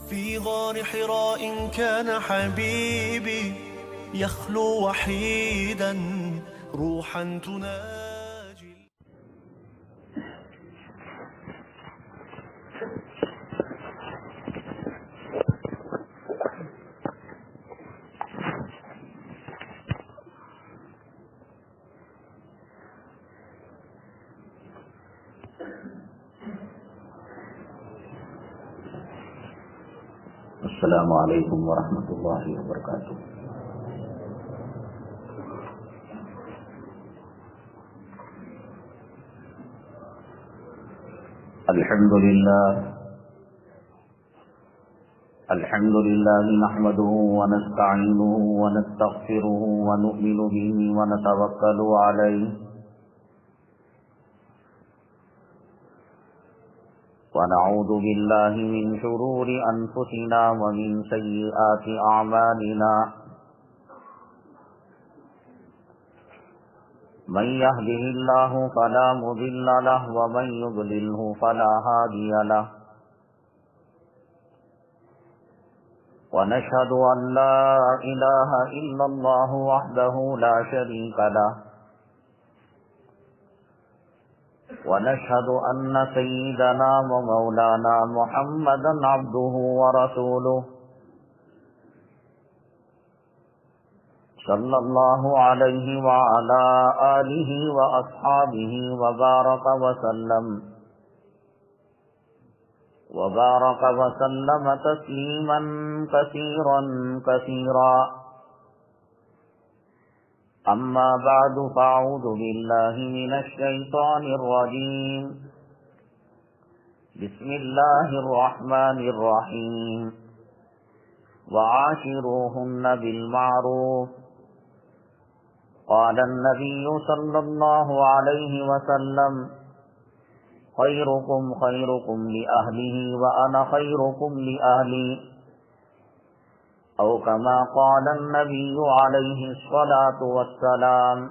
في غار حراء كان حبيبي يخلو وحيدا روحا تناجي. السلام علیکم ورحمۃ اللہ وبرکاتہ۔ الحمد للہ نحمده ونستعینه ونستغفره ونؤمن به ونتوکل علیہ ونعوذ باللہ من شرور انفسنا ومن سیئات اعمالنا من يهده الله فلا مضل له ومن يضلله فلا هادي له ونشهد أن لا إله إلا الله وحده لا شريك له ونشهد أن سيدنا ومولانا محمدا عبده ورسوله صلى الله عليه وعلى آله وأصحابه وبارك وسلم تسليما كثيرا كثيرا أما بعد فأعوذ بالله من الشيطان الرجيم بسم الله الرحمن الرحيم وعاشروهن بالمعروف قال النبي صلى الله عليه وسلم خيركم خيركم لأهله وأنا خيركم لأهلي أو كما قال النبي عليه الصلاة والسلام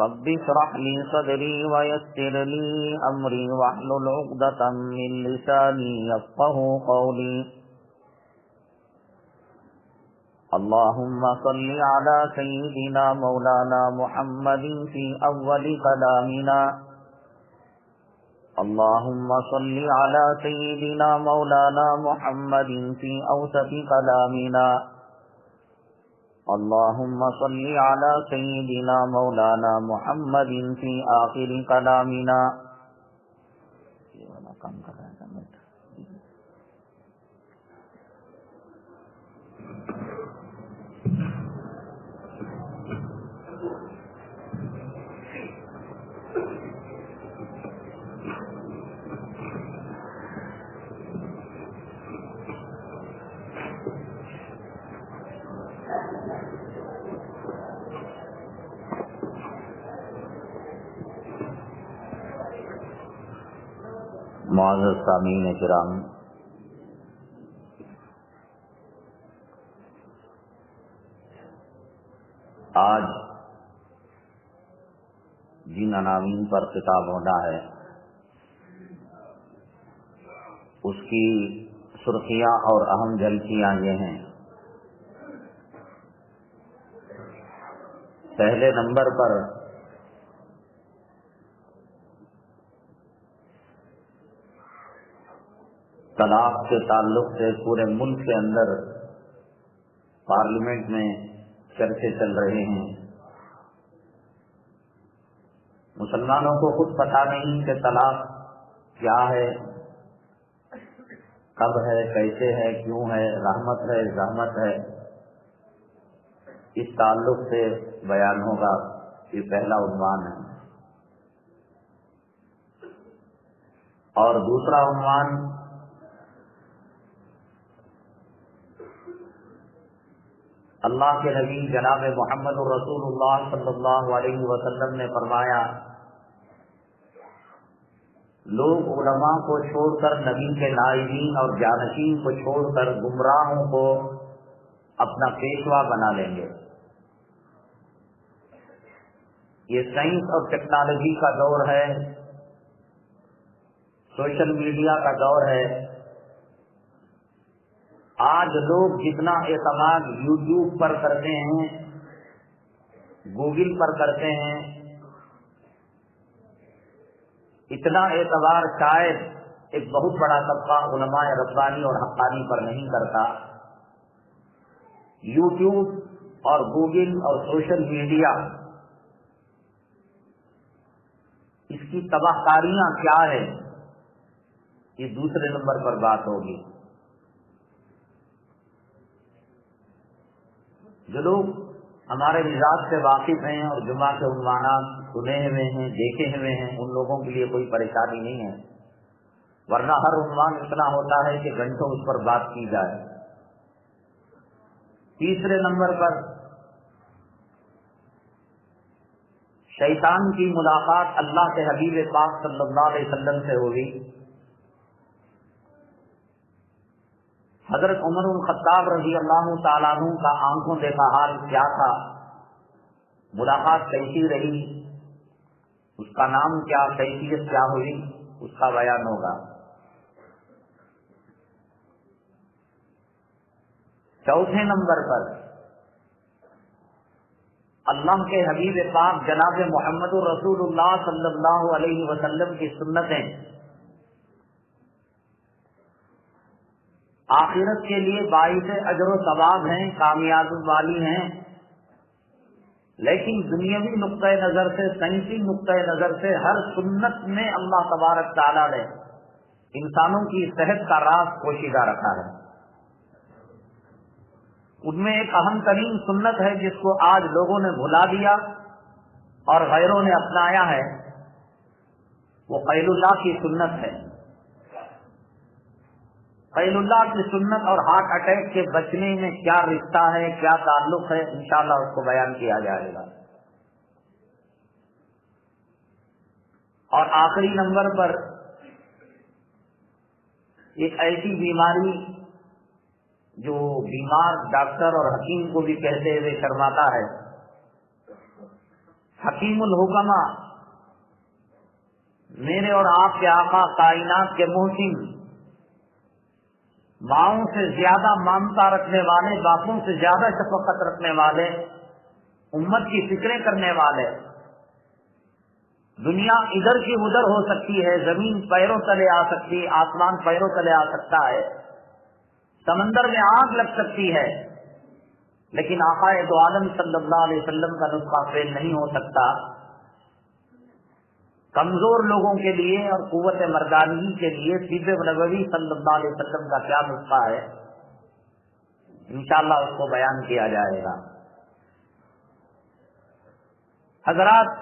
رب اشرح لي صدري ويسر لي أمري واحلل عقدة من لساني يفقهوا قولي اللهم صل على سيدنا مولانا محمد في أول كلامنا اللهم صل على سيدنا مولانا محمد في أوسط كلامنا اللهم صل على سيدنا مولانا محمد في آخر كلامنا معزز سامعین کرام، آج جن عناوین پر خطاب ہونا ہے اس کی سرخیاں اور اہم جھلکیاں یہ ہیں۔ پہلے نمبر پر طلاق کے تعلق سے پورے ملک کے اندر پارلیمنٹ میں چرچے چل رہے ہیں۔ مسلمانوں کو خود پتہ نہیں کہ طلاق کیا ہے، کب ہے، کیسے ہے، کیوں ہے، رحمت ہے، زحمت ہے۔ اس تعلق سے بیان ہوگا، یہ پہلا عنوان ہے۔ اور دوسرا عنوان اللہ کے نبی جناب محمد رسول اللہ صلی اللہ علیہ وسلم نے فرمایا، لوگ علماء کو چھوڑ کر، نبی کے نائبین اور جانشین کو چھوڑ کر گمراہوں کو اپنا پیشوا بنا لیں گے۔ یہ سائنس اور ٹیکنالوجی کا دور ہے، سوشل میڈیا کا دور ہے، آج لوگ جتنا اعتماد یوٹیوب پر کرتے ہیں، گوگل پر کرتے ہیں، اتنا اعتبار شاید ایک بہت بڑا طبقہ علماء ربانی اور حقانی پر نہیں کرتا۔ یوٹیوب اور گوگل اور سوشل میڈیا، اس کی تباہ کاریاں کیا ہے، یہ دوسرے نمبر پر بات ہوگی۔ جو لوگ ہمارے مزاج سے واقف ہیں اور جمعہ کے عنوانات سنے ہوئے ہیں، دیکھے ہوئے ہیں، ان لوگوں کے لیے کوئی پریشانی نہیں ہے، ورنہ ہر عنوان اتنا ہوتا ہے کہ گھنٹوں اس پر بات کی جائے۔ تیسرے نمبر پر شیطان کی ملاقات اللہ کے حبیب پاک صلی اللہ علیہ وسلم سے ہوئی۔ حضرت عمر الخطاب رضی اللہ تعالیٰ عنہ کا آنکھوں دیکھا حال کیا تھا، ملاقات کیسی رہی، اس کا نام کیا، کیفیت کیا ہوئی، اس کا بیان ہوگا۔ چوتھے نمبر پر اللہ کے حبیب پاک جناب محمد رسول اللہ صلی اللہ علیہ وسلم کی سنتیں آخرت کے لیے باعث اجر و ثواب ہیں، کامیابی والی ہیں، لیکن دنیاوی نقطۂ نظر سے، سائنسی نقطۂ نظر سے ہر سنت میں اللہ تبارک تعالیٰ نے انسانوں کی صحت کا راز پوشیدہ رکھا ہے۔ ان میں ایک اہم ترین سنت ہے جس کو آج لوگوں نے بھلا دیا اور غیروں نے اپنایا ہے، وہ قیل اللہ کی سنت ہے۔ قیل اللہ کی سنت اور ہارٹ اٹیک کے بچنے میں کیا رشتہ ہے، کیا تعلق ہے، انشاءاللہ اس کو بیان کیا جائے گا۔ اور آخری نمبر پر ایک ایسی بیماری جو بیمار ڈاکٹر اور حکیم کو بھی کہتے ہوئے شرماتا ہے، حکیم الحکما، میرے اور آپ کے آقا، کائنات کے محسن، ماؤں سے زیادہ ممتا رکھنے والے، باپوں سے زیادہ شفقت رکھنے والے، امت کی فکریں کرنے والے۔ دنیا ادھر کی ادھر ہو سکتی ہے، زمین پیروں تلے آ سکتی ہے، آسمان پیروں تلے آ سکتا ہے، سمندر میں آگ لگ سکتی ہے، لیکن آقا دو عالم صلی اللہ علیہ وسلم کا نسخہ فیل نہیں ہو سکتا۔ کمزور لوگوں کے لیے اور قوت مردانگی کے لیے طب نبوی صلی اللہ علیہ وسلم کا کیا نسخہ ہے، انشاءاللہ اس کو بیان کیا جائے گا۔ حضرات،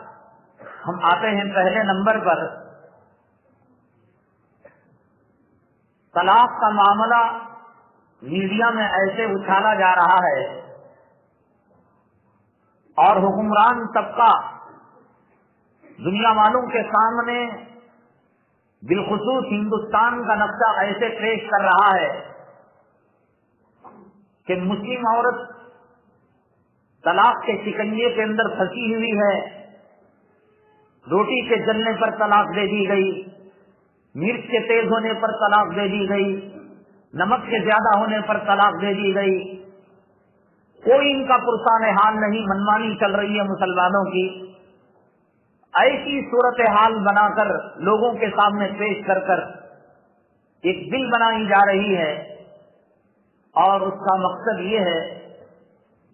ہم آتے ہیں پہلے نمبر پر، طلاق کا معاملہ میڈیا میں ایسے اچھالا جا رہا ہے اور حکمران طبقہ دنیا والوں کے سامنے بالخصوص ہندوستان کا نقشہ ایسے پیش کر رہا ہے کہ مسلم عورت طلاق کے شکنجے کے اندر پھنسی ہوئی ہے، روٹی کے جلنے پر طلاق دے دی گئی، مرچ کے تیز ہونے پر طلاق دے دی گئی، نمک کے زیادہ ہونے پر طلاق دے دی گئی، کوئی ان کا پرسان حال نہیں، منمانی چل رہی ہے مسلمانوں کی۔ ایسی صورتحال بنا کر لوگوں کے سامنے پیش کر کر ایک بل بنائی جا رہی ہے، اور اس کا مقصد یہ ہے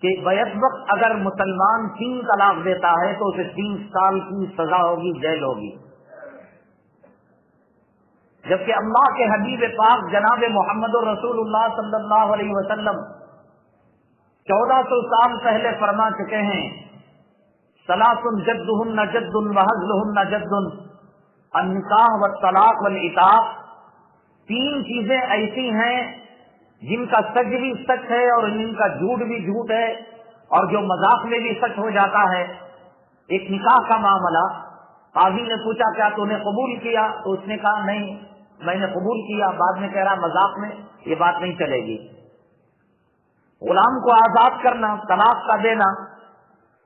کہ بیک وقت اگر مسلمان 3 طلاق دیتا ہے تو اسے 3 سال کی سزا ہوگی، جیل ہوگی، جبکہ اللہ کے حبیب پاک جناب محمد رسول اللہ صلی اللہ علیہ وسلم 1400 سال پہلے فرما چکے ہیں، ثلاث جدہن جد وہزلہن جد، النکاح والطلاق والعتاق۔ 3 چیزیں ایسی ہیں جن کا سچ بھی سچ ہے اور جن کا جھوٹ بھی جھوٹ ہے، اور جو مذاق میں بھی سچ ہو جاتا ہے۔ ایک نکاح کا معاملہ، قاضی نے پوچھا کیا تو نے قبول کیا؟ تو اس نے کہا نہیں میں نے قبول کیا، بعد میں کہہ رہا مذاق میں یہ بات نہیں چلے گی۔ غلام کو آزاد کرنا، طلاق کا دینا،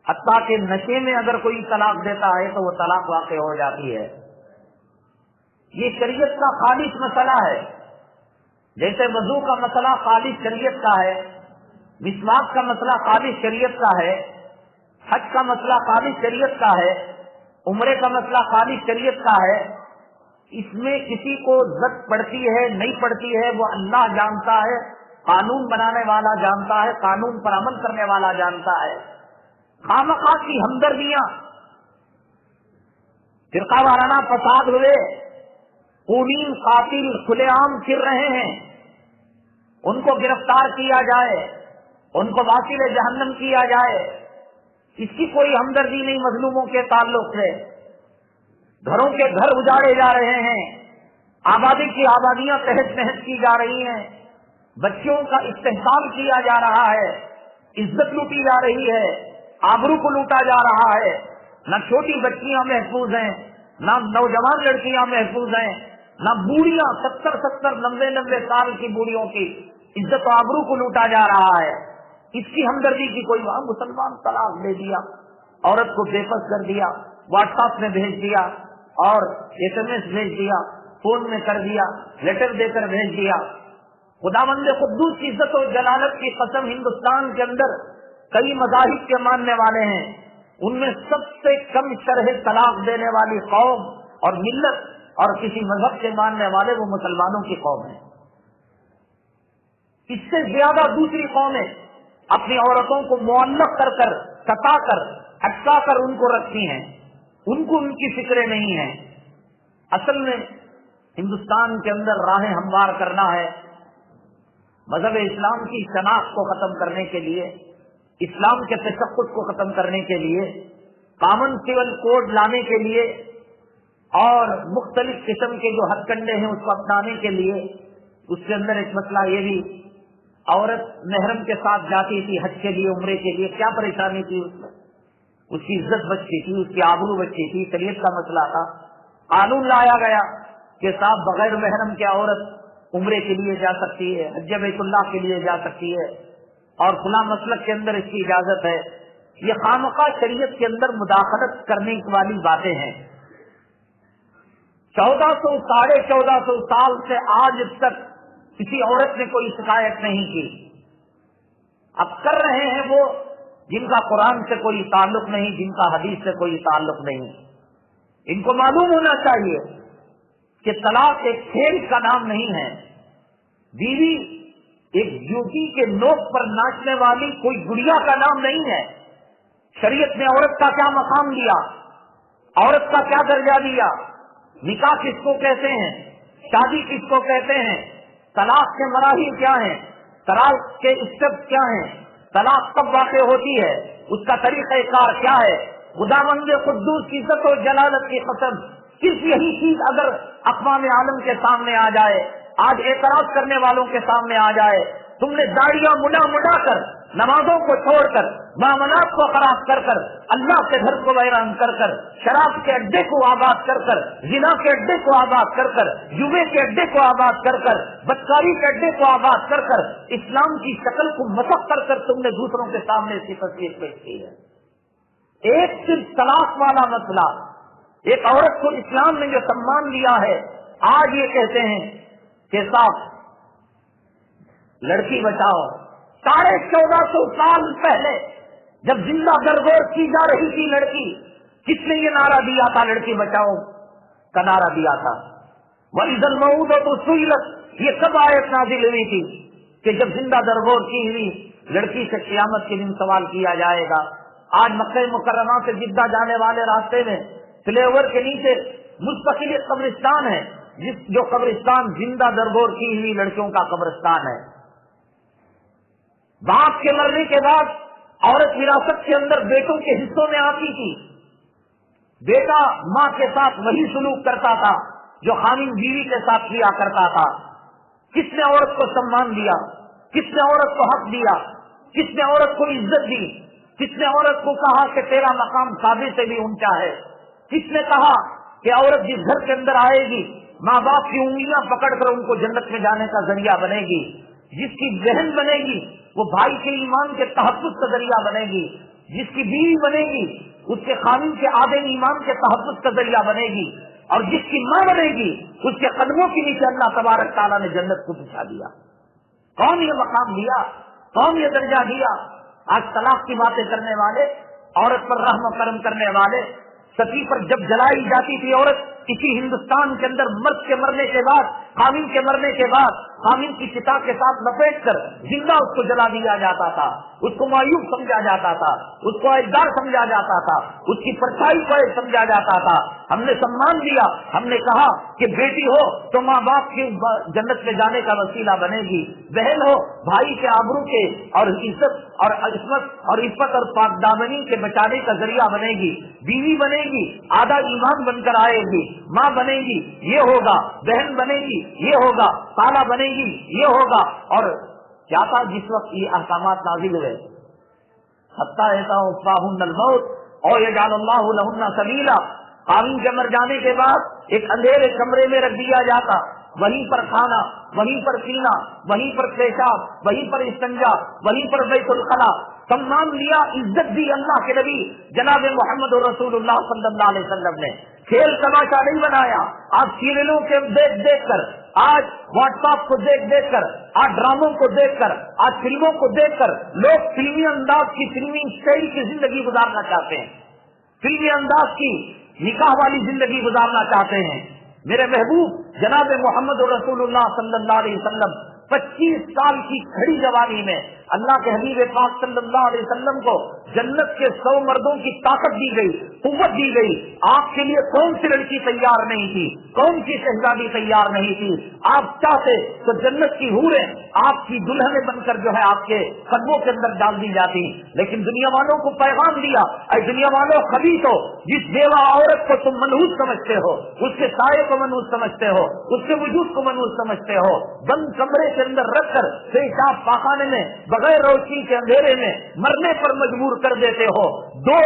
حتیٰ کہ نشے میں اگر کوئی طلاق دیتا ہے تو وہ طلاق واقع ہو جاتی ہے۔ یہ شریعت کا خالص مسئلہ ہے، جیسے وضو کا مسئلہ خالص شریعت کا ہے، مسواک کا مسئلہ خالص شریعت کا ہے، حج کا مسئلہ خالص شریعت کا ہے، عمرے کا مسئلہ خالص شریعت کا ہے، اس میں کسی کو ضد پڑتی ہے نہیں پڑتی ہے وہ اللہ جانتا ہے، قانون بنانے والا جانتا ہے، قانون پر عمل کرنے والا جانتا ہے۔ خامخواہ کی ہمدردیاں، فرقہ وارانہ فساد ہوئے، خونین قاتل کھلے عام پھر رہے ہیں، ان کو گرفتار کیا جائے، ان کو واصل جہنم کیا جائے، اس کی کوئی ہمدردی نہیں مظلوموں کے تعلق سے۔ گھروں کے گھر اجاڑے جا رہے ہیں، آبادی کی آبادیاں تہس نہس کی جا رہی ہیں، بچیوں کا استحصال کیا جا رہا ہے، عزت لوٹی جا رہی ہے، آبرو کو لوٹا جا رہا ہے، نہ چھوٹی بچیاں محفوظ ہیں، نہ نوجوان لڑکیاں محفوظ ہیں، نہ بوڑھیاں 70 90 سال کی بوڑھیوں کی عزت و آبرو کو لوٹا جا رہا ہے۔ اس کی ہمدردی کی کوئی وہاں مسلمان طلاق دے دیا، عورت کو بے بس کر دیا، واٹس ایپ میں بھیج دیا اور SMS بھیج دیا، فون میں کر دیا، لیٹر دے کر بھیج دیا۔ خداوند قدوس کی عزت و جلالت کی قسم، ہندوستان کے اندر کئی مذاہب کے ماننے والے ہیں، ان میں سب سے کم شرح طلاق دینے والی قوم اور ملت اور کسی مذہب کے ماننے والے وہ مسلمانوں کی قوم ہے۔ اس سے زیادہ دوسری قومیں اپنی عورتوں کو معلق کر کر، ستا کر، اٹکا کر ان کو رکھتی ہیں، ان کو ان کی فکریں نہیں ہیں۔ اصل میں ہندوستان کے اندر راہیں ہموار کرنا ہے، مذہب اسلام کی شناخت کو ختم کرنے کے لیے، اسلام کے تشخص کو ختم کرنے کے لیے، کامن سول کوڈ لانے کے لیے اور مختلف قسم کے جو ہتھ کنڈے ہیں اس کو اپنانے کے لیے۔ اس کے اندر ایک مسئلہ یہ بھی، عورت محرم کے ساتھ جاتی تھی حج کے لیے، عمرے کے لیے، کیا پریشانی تھی اس میں؟ اس کی عزت بچتی تھی، اس کی آبرو بچتی تھی، شریعت کا مسئلہ تھا۔ قانون لایا گیا کہ صاحب بغیر محرم کے عورت عمرے کے لیے جا سکتی ہے، حج بیت اللہ کے لیے جا سکتی ہے، اور فلاں مسلک کے اندر اس کی اجازت ہے۔ یہ خامخواہ شریعت کے اندر مداخلت کرنے والی باتیں ہیں۔ 1400 سال سے آج تک کسی عورت نے کوئی شکایت نہیں کی۔ اب کر رہے ہیں وہ جن کا قرآن سے کوئی تعلق نہیں، جن کا حدیث سے کوئی تعلق نہیں۔ ان کو معلوم ہونا چاہیے کہ طلاق ایک کھیل کا نام نہیں ہے، بیوی ایک جوتی کے نوک پر ناچنے والی کوئی گڑیا کا نام نہیں ہے۔ شریعت نے عورت کا کیا مقام دیا، عورت کا کیا درجہ دیا، نکاح کس کو کہتے ہیں، شادی کس کو کہتے ہیں، طلاق کے مراحل کیا ہیں، طلاق کے اسٹیپس کیا ہیں، طلاق کب واقع ہوتی ہے، اس کا طریقہ کار کیا ہے۔ خداوند قدوس کی عزت و جلالت کی قسم، صرف یہی چیز اگر اقوام عالم کے سامنے آ جائے، آج اعتراض کرنے والوں کے سامنے آ جائے، تم نے داڑیاں مڈا کر، نمازوں کو چھوڑ کر، معاملات کو خراب کر کر، اللہ کے گھر کو ویران کر کر، شراب کے اڈے کو آباد کر کر، زنا کے اڈے کو آباد کر کر، جوے کے اڈے کو آباد کر کر، بدکاری کے اڈے کو آباد کر کر، اسلام کی شکل کو مسخ کر کر تم نے دوسروں کے سامنے اس کی تصویر پیش کی ہے۔ ایک صرف طلاق والا مسئلہ، ایک عورت کو اسلام نے جو سمان دیا ہے، آج یہ کہتے ہیں کہ صاحب لڑکی بچاؤ۔ 1450 سال پہلے جب زندہ درگور کی جا رہی تھی لڑکی، کس نے یہ نعرہ دیا تھا؟ لڑکی بچاؤ کا نعرہ دیا تھا۔ وَإِذَا الْمَوْءُودَةُ سُئِلَتْ، یہ کب آیت نازل ہوئی تھی کہ جب زندہ درگور کی ہوئی لڑکی سے قیامت کے دن سوال کیا جائے گا۔ آج مکہ مکرمہ سے جدہ جانے والے راستے میں فلائی اوور کے نیچے مستقل ایک قبرستان ہے، جو قبرستان زندہ درگور کی ہوئی لڑکیوں کا قبرستان ہے۔ باپ کے مرنے کے بعد عورت وراثت کے اندر بیٹوں کے حصوں میں آتی تھی، بیٹا ماں کے ساتھ وہی سلوک کرتا تھا جو خامن بیوی کے ساتھ کیا کرتا تھا۔ کس نے عورت کو سمان دیا؟ کس نے عورت کو حق دیا؟ کس نے عورت کو عزت دی؟ کس نے عورت کو کہا کہ تیرا مقام شادی سے بھی اونچا ہے؟ کس نے کہا کہ عورت جس گھر کے اندر آئے گی ماں باپ کی انگلیاں پکڑ کر ان کو جنت میں جانے کا ذریعہ بنے گی، جس کی بہن بنے گی وہ بھائی کے ایمان کے تحفظ کا ذریعہ بنے گی، جس کی بیوی بنے گی اس کے خامن کے آدم ایمان کے تحفظ کا ذریعہ بنے گی، اور جس کی ماں بنے گی اس کے قدموں کے نیچے اللہ تبارک تعالیٰ نے جنت کو بچھا دیا. کون یہ مقام دیا, کون یہ درجہ دیا؟ آج طلاق کی باتیں کرنے والے, عورت پر رحم و کرم کرنے والے, ستی پر جب جلائی جاتی تھی عورت, اسی ہندوستان کے اندر مرد کے مرنے کے بعد, خامن کے مرنے کے بعد, خامن کی چتا کے ساتھ لپیٹ کر زندہ اس کو جلا دیا جاتا تھا, اس کو معیوب سمجھا جاتا تھا, اس کو عیبدار سمجھا جاتا تھا, اس کی پرچھائی کو سمجھا جاتا تھا. ہم نے سمان دیا, ہم نے کہا کہ بیٹی ہو تو ماں باپ کی جنت میں جانے کا وسیلہ بنے گی, بہن ہو بھائی کے آبرو کے اور عزت اور عفت اور پاک دامنی کے بچانے کا ذریعہ بنے گی, بیوی بنے گی آدھا ایمان بن کر آئے گی, ماں بنے گی یہ ہوگا, بہن بنے گی یہ ہوگا, خالہ بنے گی یہ ہوگا. اور کیا تھا جس وقت یہ احکامات نازل ہوئے, حتی یتوفاہن الموت اور یجعل اللہ لہن سبیلا, خامن کے مر جانے کے بعد ایک اندھیرے کمرے میں رکھ دیا جاتا, وہیں پر کھانا, وہیں پر پینا, وہیں پر پیشاب, وہیں پر استنجا, وہیں پر بیت الخلا. سمان لیا, عزت دی اللہ کے نبی جناب محمد رسول اللہ صلی اللہ علیہ وسلم نے. کھیل تماشا نہیں بنایا. آج سیریلوں کے دیکھ دیکھ کر, آج واٹس ایپ کو دیکھ دیکھ کر, آج ڈراموں کو دیکھ کر, آج فلموں کو دیکھ کر لوگ فلمی انداز کی, فلمی اسٹائل کی زندگی گزارنا چاہتے ہیں, فلمی انداز کی نکاح والی زندگی گزارنا چاہتے ہیں. میرے محبوب جناب محمد رسول اللہ صلی اللہ علیہ وسلم 25 سال کی کھڑی جوانی میں اللہ کے حبیب پاک صلی اللہ علیہ وسلم کو جنت کے 100 مردوں کی طاقت دی گئی, قوت دی گئی. آپ کے لیے کون سی لڑکی تیار نہیں تھی, کون سی شہزادی تیار نہیں تھی. آپ چاہتے تو جنت کی حوریں آپ کی دلہنیں بن کر جو ہے آپ کے قدموں کے اندر ڈال دی جاتی. لیکن دنیا والوں کو پیغام دیا, اے دنیا والوں خبیث ہو, جس بیوہ عورت کو تم منحوس سمجھتے ہو, اس کے سائے کو منحوس سمجھتے ہو, اس کے وجود کو منحوس سمجھتے ہو, بند کمرے کے اندر رکھ کر پیشاب پاخانے میں بغیر روشنی کے اندھیرے میں مرنے پر مجبور کر دیتے ہو. 2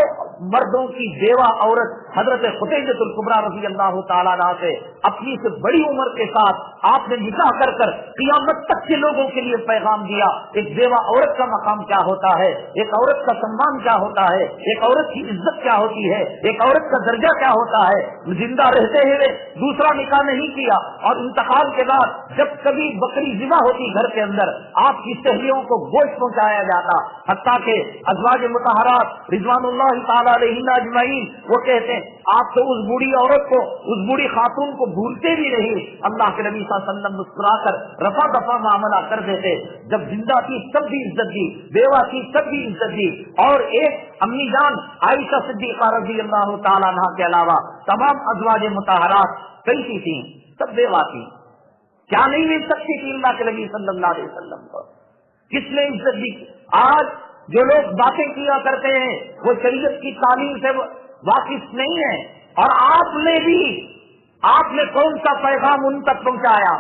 مردوں کی بیوہ عورت حضرت خدیجہ الکبریٰ رضی اللہ تعالیٰ عنہا سے اپنی سے بڑی عمر کے ساتھ آپ نے نکاح کر کر قیامت تک کے لوگوں کے لیے پیغام دیا. ایک بیوہ عورت کا مقام کیا ہوتا ہے, ایک عورت کا سمان کیا ہوتا ہے, ایک عورت کی عزت کیا ہوتی ہے, ایک عورت کا درجہ کیا ہوتا ہے. زندہ رہتے ہوئے دوسرا نکاح نہیں کیا, اور انتقال کے بعد جب کبھی بکری ذبح ہوتی گھر کے اندر, آپ کی سہیلیوں کو گوشت پہنچایا جاتا. حتیٰ کہ ازواج مطہرات رضوان اللہ تعالیٰ علیہن اجمعین وہ کہتے ہیں آپ تو اس بوڑھی عورت کو, اس بوڑھی خاتون کو بھولتے بھی نہیں. اللہ کے نبی صلی اللہ علیہ وسلم مسکرا کر رفع دفع معاملہ کر دیتے. جب زندہ تھی تب بھی عزت دی, بیوہ تھی تب بھی عزت دی. اور ایک امی جان عائشہ صدیقہ رضی اللہ تعالیٰ عنہا کے علاوہ تمام ازواج مطہرات کیسی تھیں, سب بیوہ تھی. کیا نہیں مل سکتی تھی اللہ کے نبی صلی اللہ علیہ وسلم کو, کس نے عزت دی؟ آج جو لوگ باتیں کیا کرتے ہیں وہ شریعت کی تعلیم سے واقف نہیں ہے. اور آپ نے کون سا پیغام ان تک پہنچایا؟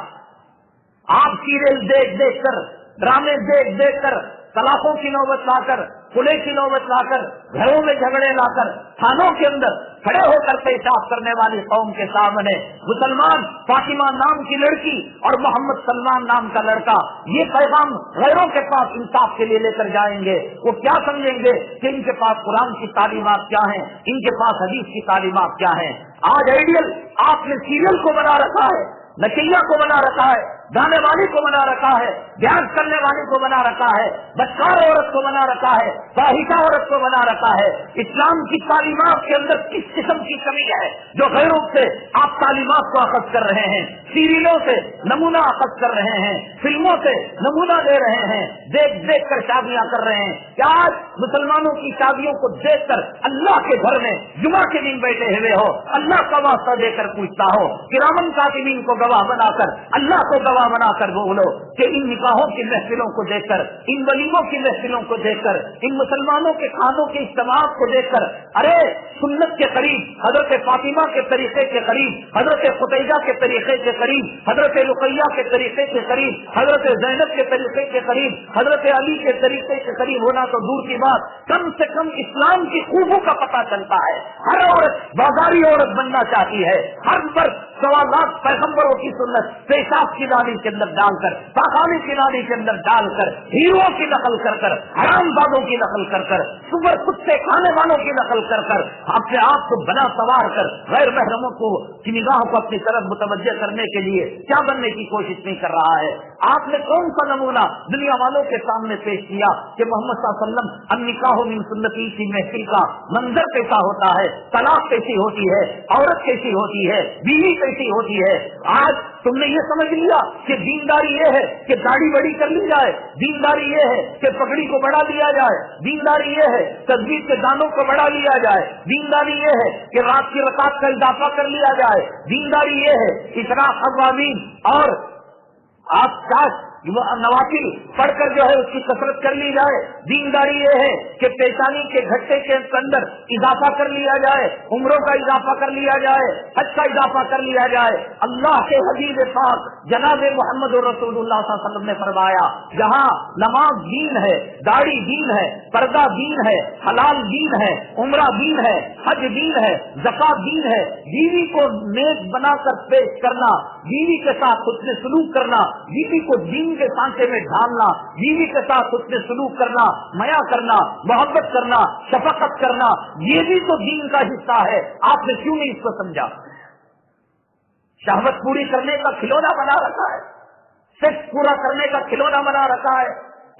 آپ سیریل دیکھ دیکھ کر, ڈرامے دیکھ دیکھ کر, طلاقوں کی نوبت لا کر, کھلے کی نوبت لا کر, گھروں میں جھگڑے لا کر, تھانوں کے اندر کھڑے ہو کر پیشاب کرنے والی قوم کے سامنے مسلمان فاطمہ نام کی لڑکی اور محمد سلمان نام کا لڑکا یہ پیغام غیروں کے پاس انصاف کے لیے لے کر جائیں گے. وہ کیا سمجھیں گے کہ ان کے پاس قرآن کی تعلیمات کیا ہیں, ان کے پاس حدیث کی تعلیمات کیا ہیں. آج آئیڈیل آپ نے سیریل کو بنا رکھا ہے, نشیہ کو بنا رکھا ہے, گانے والی کو بنا رکھا ہے, ڈانس کرنے والی کو بنا رکھا ہے, بدکار عورت کو بنا رکھا ہے, فاحشہ عورت کو بنا رکھا ہے. اسلام کی تعلیمات کے اندر کس قسم کی کمی ہے جو غیروں سے آپ تعلیمات کو اخذ کر رہے ہیں, سیریلوں سے نمونہ اخذ کر رہے ہیں, فلموں سے نمونہ دے رہے ہیں, دیکھ دیکھ کر شادیاں کر رہے ہیں. کیا آج مسلمانوں کی شادیوں کو دیکھ کر اللہ کے گھر میں جمعہ کے دن بیٹھے ہوئے ہو, اللہ کا واسطہ دے کر پوچھتا ہو, کرامن کاتبین کو گواہ بنا کر, اللہ کو گواہ بنا کر بولو کہ ان نکاحوں کی محفلوں کو دیکھ کر, ان ولیموں کی محفلوں کو دیکھ کر, ان مسلمانوں کے کھانوں کے اجتماعات کو دیکھ کر, ارے سنت کے قریب, حضرت فاطمہ کے طریقے کے قریب, حضرت خدیجہ کے طریقے کے قریب, حضرت رقیہ کے طریقے کے قریب, حضرت زینب کے طریقے کے قریب, حضرت علی کے طریقے کے قریب ہونا تو دور کی بات, کم سے کم اسلام کی خوبیوں کا پتہ چلتا ہے. ہر عورت بازاری عورت بننا چاہتی ہے, ہر مرد 1.25 پیغمبروں کی سنت پیشاب کی دانی نالی کے اندر ڈال کر، پاخانے کی نالی کے اندر ڈال کر، ہیروں کی نقل کر کر، حرام زادوں کی نقل کر کر، سور کتے کھانے والوں کی نقل کر کر، اپنے آپ کو بنا سوار کر غیر محرموں کو کی نگاہوں کو اپنی طرف متوجہ کرنے کے لیے کیا بننے کی کوشش نہیں کر رہا ہے؟ آپ نے کون سا نمونہ دنیا والوں کے سامنے پیش کیا کہ محمد صلی اللہ علیہ وسلم النکاح من سنتی کی محفل کا منظر کیسا ہوتا ہے، طلاق کیسی ہوتی ہے، عورت کیسی ہوتی ہے، بیوی کیسی ہوتی ہے؟ آج تم نے یہ سمجھ لیا کہ دینداری یہ ہے کہ داڑھی بڑی کر لی جائے، دینداری یہ ہے کہ پگڑی کو بڑھا لیا جائے، دینداری یہ ہے تسبیح کے دانوں کو بڑھا لیا جائے، دینداری یہ ہے کہ رات کی رکعت کا اضافہ کر لیا جائے، دینداری یہ ہے اشراق قوامین اور آپ نوافل پڑھ کر جو ہے اس کی کثرت کر لی جائے، دینداری یہ ہے کہ پیشانی کے گھٹے کے اندر اضافہ کر لیا جائے، عمروں کا اضافہ کر لیا جائے، حج کا اضافہ کر لیا جائے۔ اللہ کے حبیب پاک جناب محمد رسول اللہ صلی اللہ علیہ وسلم نے فرمایا جہاں نماز دین ہے، داڑھی دین ہے، پردہ دین ہے، حلال دین ہے، عمرہ دین ہے، حج دین ہے، زکات دین ہے، بیوی کو نیک بنا کر پیش کرنا، بیوی کے ساتھ حسن سلوک کرنا، بیوی کو دین کے سانچے میں ڈھالنا، بیوی کے ساتھ حسن سلوک کرنا، میا کرنا، محبت کرنا، شفقت کرنا، یہ بھی تو دین کا حصہ ہے۔ آپ نے کیوں نہیں اس کو سمجھا؟ شہوت پوری کرنے کا کھلونا بنا رکھا ہے، سیکس پورا کرنے کا کھلونا بنا رکھا ہے،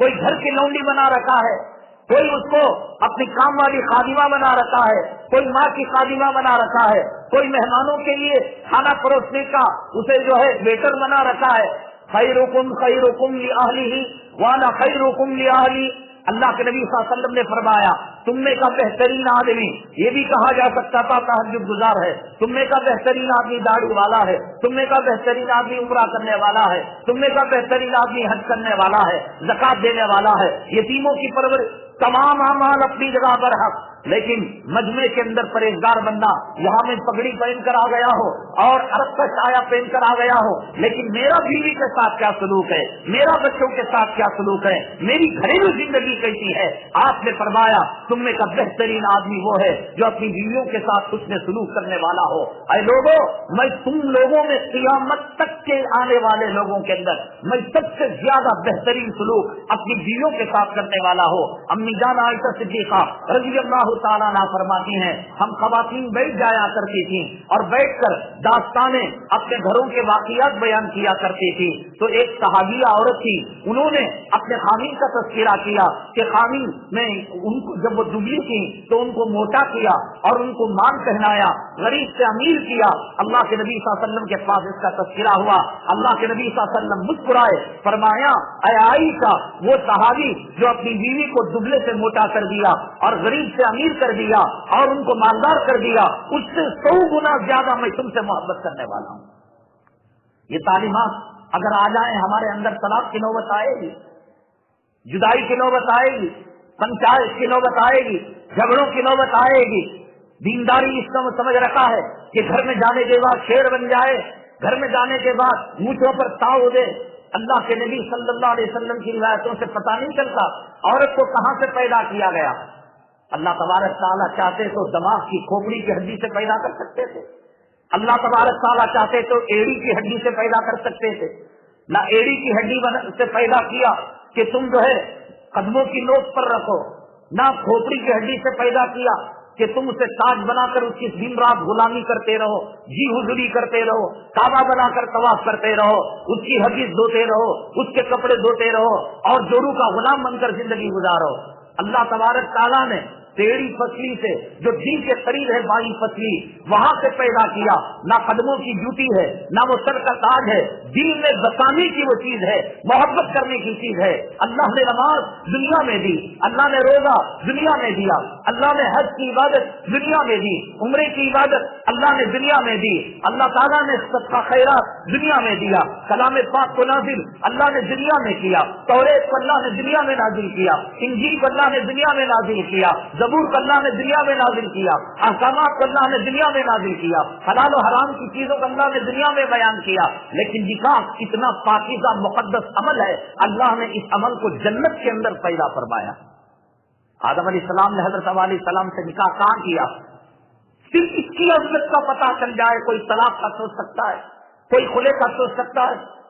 کوئی گھر کی لونڈی بنا رکھا ہے، کوئی اس کو اپنی کام والی خادمہ بنا رکھا ہے، کوئی ماں کی خادمہ بنا رکھا ہے، کوئی مہمانوں کے لیے کھانا پروسنے کا اسے جو ہے ویٹر بنا رکھا ہے۔ خیرکم خیرکم لأہلہ وانا خیرکم لأہلی، اللہ کے نبی صلی اللہ علیہ وسلم نے فرمایا تم میں کا بہترین آدمی، یہ بھی کہا جا سکتا تھا تہجد گزار ہے، تم میں کا بہترین آدمی داڑھی والا ہے، تم میں کا بہترین آدمی عمرہ کرنے والا ہے، تم میں کا بہترین آدمی حج کرنے والا ہے، زکات دینے والا ہے، یتیموں کی پرورش، تمام اعمال اپنی جگہ پر حق، لیکن مجمع کے اندر پرہیزگار بندہ یہاں میں پگڑی پہن کر آ گیا ہو اور عرب کا سایہ پہن کر آ گیا ہو، لیکن میرا بیوی کے ساتھ کیا سلوک ہے، میرا بچوں کے ساتھ کیا سلوک ہے، میری گھریلو زندگی کیسی ہے؟ آپ نے فرمایا تم میں کا بہترین آدمی وہ ہے جو اپنی بیویوں کے ساتھ اس میں سلوک کرنے والا ہو۔ اے لوگوں، میں تم لوگوں میں قیامت تک کے آنے والے لوگوں کے اندر میں سب سے زیادہ بہترین سلوک اپنی بیویوں کے ساتھ کرنے والا ہو۔ امی جان عائشہ صدیقہ رضی اللہ تعالیٰ عنہ فرماتی ہیں ہم خواتین بیٹھ جایا کرتی تھیں اور بیٹھ کر داستانیں اپنے گھروں کے واقعات بیان کیا کرتی تھی، تو ایک صحابیہ عورت تھی، انہوں نے اپنے خامین کا تذکرہ کیا کہ خامین نے ان کو جب وہ دبلی تھی تو ان کو موٹا کیا اور ان کو مان پہنایا، غریب سے امیر کیا۔ اللہ کے نبی صلی اللہ علیہ وسلم کے پاس اس کا تذکرہ ہوا، اللہ کے نبی صلی اللہ علیہ وسلم مسکرائے، فرمایا اے عائشہ وہ صحابی جو اپنی بیوی کو دبلے سے موٹا کر دیا اور غریب سے امیر کر دیا اور ان کو مالدار کر دیا، اس سے 100 گنا زیادہ میں تم سے محبت کرنے والا ہوں۔ یہ تعلیمات اگر آ جائیں ہمارے اندر، طلاق کی نوبت آئے گی، جدائی کی نوبت آئے گی، پنچایت کی نوبت آئے گی، جھگڑوں کی نوبت آئے گی۔ دینداری اس کو سمجھ رکھا ہے کہ گھر میں جانے کے بعد شیر بن جائے، گھر میں جانے کے بعد مونچھوں پر تاؤ دے۔ اللہ کے نبی صلی اللہ علیہ وسلم کی روایتوں سے پتہ نہیں چلتا عورت کو کہاں سے پیدا کیا گیا۔ اللہ تبارک تعالیٰ چاہتے تو دماغ کی کھوپڑی کی ہڈی سے پیدا کر سکتے تھے، اللہ تبارک تعالیٰ چاہتے تو ایڑی کی ہڈی سے پیدا کر سکتے تھے، نہ ایڑی کی ہڈی سے پیدا کیا کہ تم جو ہے قدموں کی نوک پر رکھو، نہ کھوپڑی کی ہڈی سے پیدا کیا کہ تم اسے تاج بنا کر اس کی دن رات غلامی کرتے رہو، جی حضوری کرتے رہو، کعبہ بنا کر طواف کرتے رہو، اس کی حدیث دھوتے رہو، اس کے کپڑے دھوتے رہو اور جورو کا غلام بن کر زندگی گزارو۔ اللہ تبارک تعالیٰ نے ٹیڑھی پسلی سے جو دل کے قریب ہے بائی پسلی وہاں سے پیدا کیا، نہ قدموں کی جوتی ہے نہ وہ سر کا تاج ہے، دل میں بسانے کی وہ چیز ہے، محبت کرنے کی چیز ہے۔ اللہ نے نماز دنیا میں دی، اللہ نے روزہ دنیا میں دیا، اللہ نے حج کی عبادت دنیا میں دی، عمرے کی عبادت اللہ نے دنیا میں دی، اللہ تعالیٰ نے صدقہ خیرات دنیا میں دیا، کلام پاک کو نازل اللہ نے دنیا میں کیا، توریت کو اللہ نے دنیا میں نازل کیا، انجیل کو اللہ نے دنیا میں نازل کیا، زبور کو اللہ نے دنیا میں نازل کیا، احکامات کو اللہ نے دنیا میں نازل کیا، حلال و حرام کی چیزوں کو اللہ نے دنیا میں بیان کیا۔ لیکن نکاح اتنا پاکیزہ مقدس عمل ہے، اللہ نے اس عمل کو جنت کے اندر پیدا فرمایا۔ آدم علیہ السلام نے حضرت حوا علیہ السلام سے نکاح کہاں کیا؟ صرف اس کی عظمت کا پتہ چل جائے کوئی طلاق کا سوچ سکتا ہے، کوئی خلے کا سوچ سکتا ہے،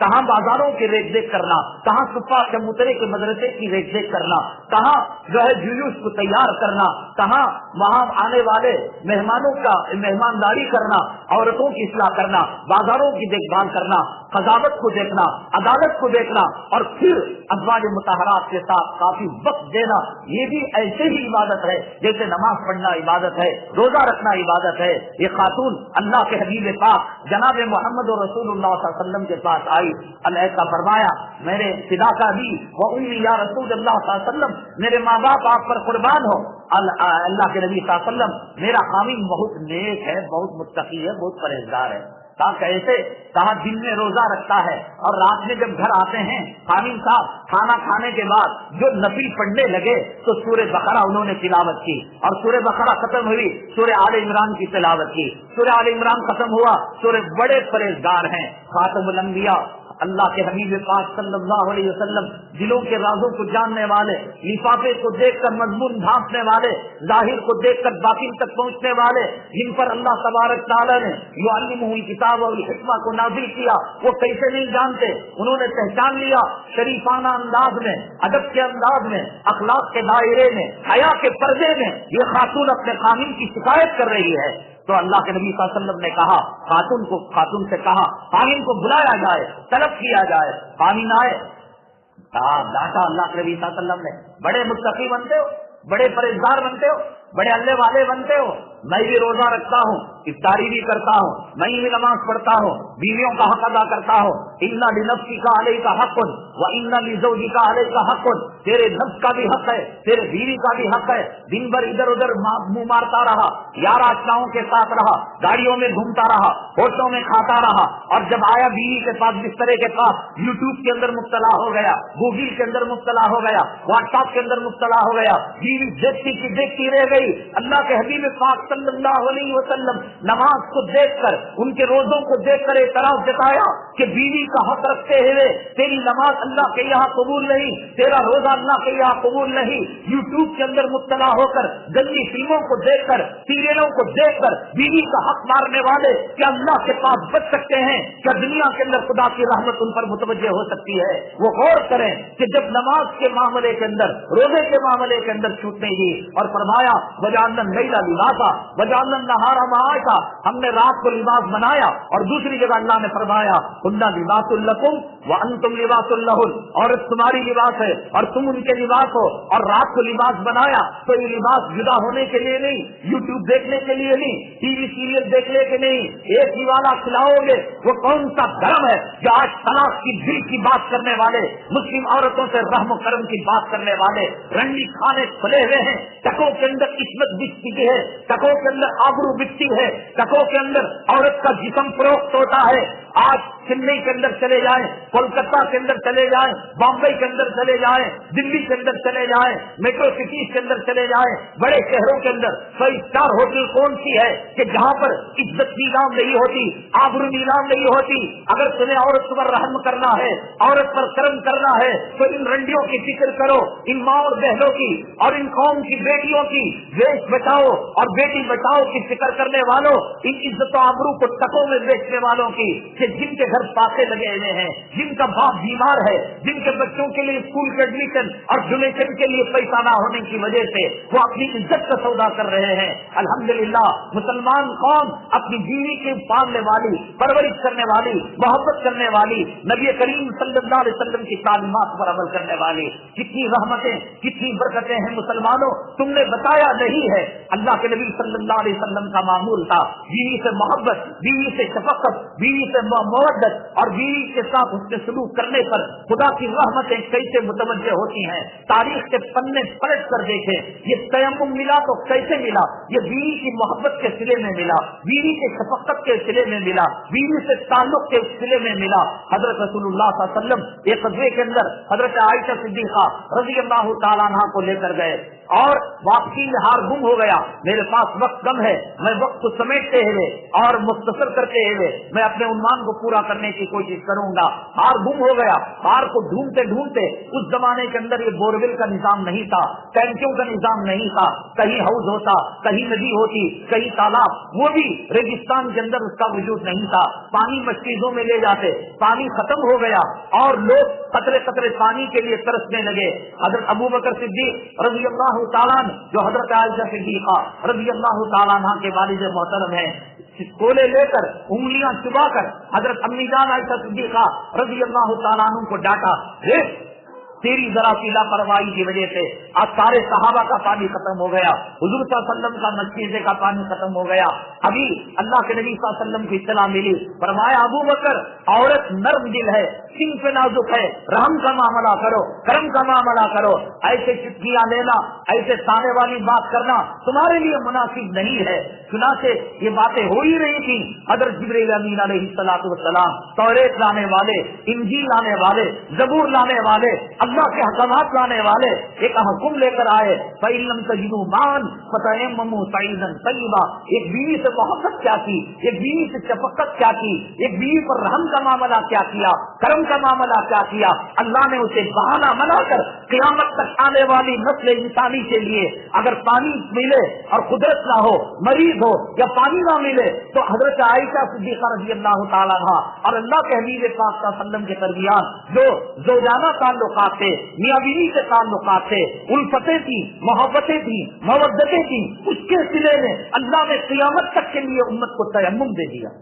کہاں بازاروں کی ریکھ دیکھ کرنا, کہاں صفا چبوترے کے مدرسے کی ریکھ دیکھ کرنا, کہاں جو ہے جلوس کو تیار کرنا, کہاں وہاں آنے والے مہمانوں کا مہمانداری کرنا, عورتوں کی اصلاح کرنا, بازاروں کی دیکھ بھال کرنا, قضاوت کو دیکھنا, عدالت کو دیکھنا, اور پھر ازواج مطہرات کے ساتھ کافی وقت دینا, یہ بھی ایسے ہی عبادت ہے جیسے نماز پڑھنا عبادت ہے, روزہ رکھنا عبادت ہے. یہ خاتون اللہ کے حبیب پاک جناب محمد رسول اللہ صلی اللہ علیہ وسلم کے پاس آئی, اللہ کا فرمایا میرے فدا کا بھی وہ امی یا رسول اللہ صلی اللہ علیہ وسلم, میرے ماں باپ آپ پر قربان ہو. اللہ کے نبی صلی اللہ علیہ وسلم, میرا خامن بہت نیک ہے, بہت متقی ہے, بہت پرہیزگار ہے. کہا کیسے؟ کہا دن میں روزہ رکھتا ہے اور رات میں جب گھر آتے ہیں خامن صاحب کھانا کھانے کے بعد جو نفل پڑھنے لگے تو سورہ بقرہ انہوں نے تلاوت کی, اور سورہ بقرہ ختم ہوئی سورہ آل عمران کی تلاوت کی, سورہ آل عمران ختم ہوا, سورہ بڑے پرہیزگار ہیں, خاتم الانبیاء اللہ کے حبیب پاک صلی اللہ علیہ وسلم, دلوں کے رازوں کو جاننے والے, لفافے کو دیکھ کر مضمون ڈھانپنے والے, ظاہر کو دیکھ کر باطن تک پہنچنے والے, جن پر اللہ تبارک تعالیٰ نے یعلمہ الکتاب اور حکمہ کو نازل کیا, وہ کیسے نہیں جانتے؟ انہوں نے پہچان لیا شریفانہ انداز میں, ادب کے انداز میں, اخلاق کے دائرے میں, حیا کے پردے میں یہ خاتون اپنے خامن کی شکایت کر رہی ہے. تو اللہ کے نبی صلی اللہ علیہ وسلم نے کہا, خاتون سے کہا خامن کو بلایا جائے, طلب کیا جائے. خامن آئے, کہا ڈانٹا اللہ کے نبی صلی اللہ علیہ وسلم نے, بڑے متقی بنتے ہو, بڑے پرہیزگار بنتے ہو, بڑے اللہ والے بنتے ہو, میں بھی روزہ رکھتا ہوں, افطاری بھی کرتا ہوں, میں بھی نماز پڑھتا ہوں, بیویوں کا حق ادا کرتا ہوں. اِنَّ لِنَفْسِكَ عَلَيْكَ حَقٌّ وَإِنَّ لِزَوْجِكَ عَلَيْكَ حَقٌّ, تیرے نفس کا بھی حق ہے, تیرے بیوی کا بھی حق ہے. دن بھر ادھر ادھر منہ مارتا رہا, یار آشناؤں کے ساتھ رہا, گاڑیوں میں گھومتا رہا, ہوٹلوں میں کھاتا رہا, اور جب آیا بیوی کے پاس بسترے کے پاس یوٹیوب کے اندر مبتلا ہو گیا, گوگل کے اندر مبتلا ہو گیا, واٹس ایپ کے اندر مبتلا ہو گیا, بیوی دیکھتی کی دیکھتی رہ گئی. اللہ کے حبیب پاک صلی اللہ علیہ وسلم نماز کو دیکھ کر, ان کے روزوں کو دیکھ کر اعتراض جتایا کہ بیوی کا حق رکھتے ہوئے تیری نماز اللہ کے یہاں قبول نہیں, تیرا روزہ اللہ کے یہاں قبول نہیں. یوٹیوب کے اندر مبتلا ہو کر, گندی فلموں کو دیکھ کر, سیریلوں کو دیکھ کر بیوی کا حق مارنے والے کیا اللہ کے پاس بچ سکتے ہیں؟ کیا دنیا کے اندر خدا کی رحمت ان پر متوجہ ہو سکتی ہے؟ وہ غور کریں کہ جب نماز کے معاملے کے اندر, روزے کے معاملے کے اندر چھوٹنے گی, اور فرمایا وجعلنا اللیل لباسا وجعلنا النہار معاشا, ہم نے رات کو لباس بنایا. اور دوسری جگہ اللہ نے فرمایا کنا لباس لکم وانتم لباس لہن, عورت تمہاری لباس ہے اور تم ان کے لباس ہو. اور رات کو لباس بنایا تو یہ لباس جدا ہونے کے لیے نہیں, یوٹیوب دیکھنے کے لیے نہیں, ٹی وی سیریل دیکھنے کے نہیں. ایک ہی والا کھلاؤ گے وہ کون سا دھرم ہے جو آج طلاق کی دل کی بات کرنے والے, مسلم عورتوں سے رحم و کرم کی بات کرنے والے رنڈی کھانے کھلے ہوئے ہیں. ٹکوں کے اندر قسمت بکتی ہے, ٹکوں کے اندر آبرو بکتی ہے, ٹکوں کے اندر عورت کا جسم فروخت ہوتا ہے. آج چنئی کے اندر چلے جائیں, کولکتہ کے اندر چلے جائیں, بامبئی کے اندر چلے جائیں, دلی کے اندر چلے جائیں, میٹرو سٹیز کے اندر چلے جائیں, بڑے شہروں کے اندر 100 اسٹار ہوٹل کون سی ہے کہ جہاں پر عزت نیلام نہیں ہوتی, آبرو نیلام نہیں ہوتی. اگر تمہیں عورت پر رحم کرنا ہے, عورت پر کرم کرنا ہے, تو ان رنڈیوں کی فکر کرو, ان ماں اور بہنوں کی اور ان قوم کی بیٹیوں کی, دیش بچاؤ اور بیٹی بچاؤ کی فکر کرنے والوں, ان عزت و آبرو کو ٹکوں میں بیچنے والوں کی, کہ جن کے گھر پاتے لگے ہوئے ہیں, جن کا باپ بیمار ہے, جن کے بچوں کے لیے اسکول کے ایڈمیشن اور ڈونیشن کے لیے پیسہ نہ ہونے کی وجہ سے وہ اپنی عزت کا سودا کر رہے ہیں. الحمدللہ مسلمان قوم اپنی بیوی کے پالنے والی, پرورش کرنے والی, محبت کرنے والی, نبی کریم صلی اللہ علیہ وسلم کی تعلیمات پر عمل کرنے والی. کتنی رحمتیں, کتنی برکتیں ہیں مسلمانوں, تم نے بتایا نہیں ہے. اللہ کے نبی صلی اللہ علیہ وسلم کا معمول تھا بیوی سے محبت, بیوی سے شفقت, بیوی سے مودت, اور بیوی کے ساتھ اس سے سلوک کرنے پر خدا کی رحمتیں کیسے متوجہ ہوتی ہیں. تاریخ کے پنے پلٹ کر دیکھیں, یہ تیمم ملا تو کیسے ملا؟ یہ بیوی کی محبت کے سلے میں ملا, بیوی کے شفقت کے سلے میں ملا, بیوی سے تعلق کے سلے میں ملا. حضرت رسول اللہ صلی اللہ علیہ وسلم ایک غزوے کے اندر حضرت عائشہ صدیقہ رضی اللہ تعالیٰ عنہا کو لے کر گئے, اور واپسی میں ہار گم ہو گیا. میرے پاس وقت کم ہے, میں وقت کو سمیٹتے ہوئے اور مختصر کرتے ہوئے میں اپنے عنوان کو پورا کرنے کی کوشش کروں گا. ہار گم ہو گیا. ہار کو ڈھونڈتے ڈھونڈتے, اس زمانے کے اندر یہ بورویل کا نظام نہیں تھا, ٹینکیوں کا نظام نہیں تھا, کہیں حوض ہوتا, کہیں ندی ہوتی, کہیں تالاب, وہ بھی ریگستان کے اندر اس کا وجود نہیں تھا، پانی مشکیزوں میں لے جاتے، پانی ختم ہو گیا اور لوگ قطرے قطرے پانی کے لیے ترسنے لگے۔ حضرت ابو بکر صدیق رضی اللہ تعالیٰ عنہ، جو حضرت عائشہ صدیقہ رضی اللہ تعالیٰ عنہ کے والد محترم ہیں، کولے لے کر انگلیاں چبا کر حضرت امی جان عائشہ صدیقہ رضی اللہ تعالیٰ عنہ کو ڈانٹا، تیری ذرا سی لاپرواہی کی وجہ سے آج سارے صحابہ کا پانی ختم ہو گیا، حضور صلی اللہ علیہ وسلم کا مشکیزے کا پانی ختم ہو گیا۔ ابھی اللہ کے نبی صلی اللہ علیہ وسلم کی اطلاع ملی، فرمایا ابو بکر عورت نرم دل ہے، سنگ پہ نازک ہے، رحم کا معاملہ کرو، کرم کا معاملہ کرو، ایسے چٹکیاں لینا، ایسے تانے والی بات کرنا تمہارے لیے مناسب نہیں ہے۔ چنانچہ یہ باتیں ہو ہی رہی تھی، حضرت جبرائیل امین علیہ الصلوۃ والسلام توریت لانے والے، انجیل لانے والے، زبور لانے والے، اللہ کے حکمات لانے والے ایک حکم لے کر آئے، فَإِن لَّمْ تَجِدُوا مَاءً فَتَيَمَّمُوا صَعِيدًا طَيِّبًا۔ ایک بیوی سے محبت کیا کی، ایک بیوی سے شفقت کیا کی، ایک بیوی پر رحم کا معاملہ کیا کیا، کرم کا معاملہ کیا کیا۔ اللہ نے اسے بہانہ بنا کر قیامت تک آنے والی نسل انسانی کے لیے اگر پانی ملے اور قدرت نہ ہو، مریض ہو یا پانی نہ ملے تو حضرت عائشہ صدیقہ رضی اللہ تعالیٰ عنہ اور اللہ کے حبیب پاک صلی اللہ علیہ وسلم کے درمیان جو زوجانہ تعلقات تھے، میاں بیوی کے تعلقات تھے، الفتیں تھی، محبتیں تھی، مودتیں تھی، اس کے سلے میں اللہ نے قیامت تک کے لیے امت کو تیمم دے دیا۔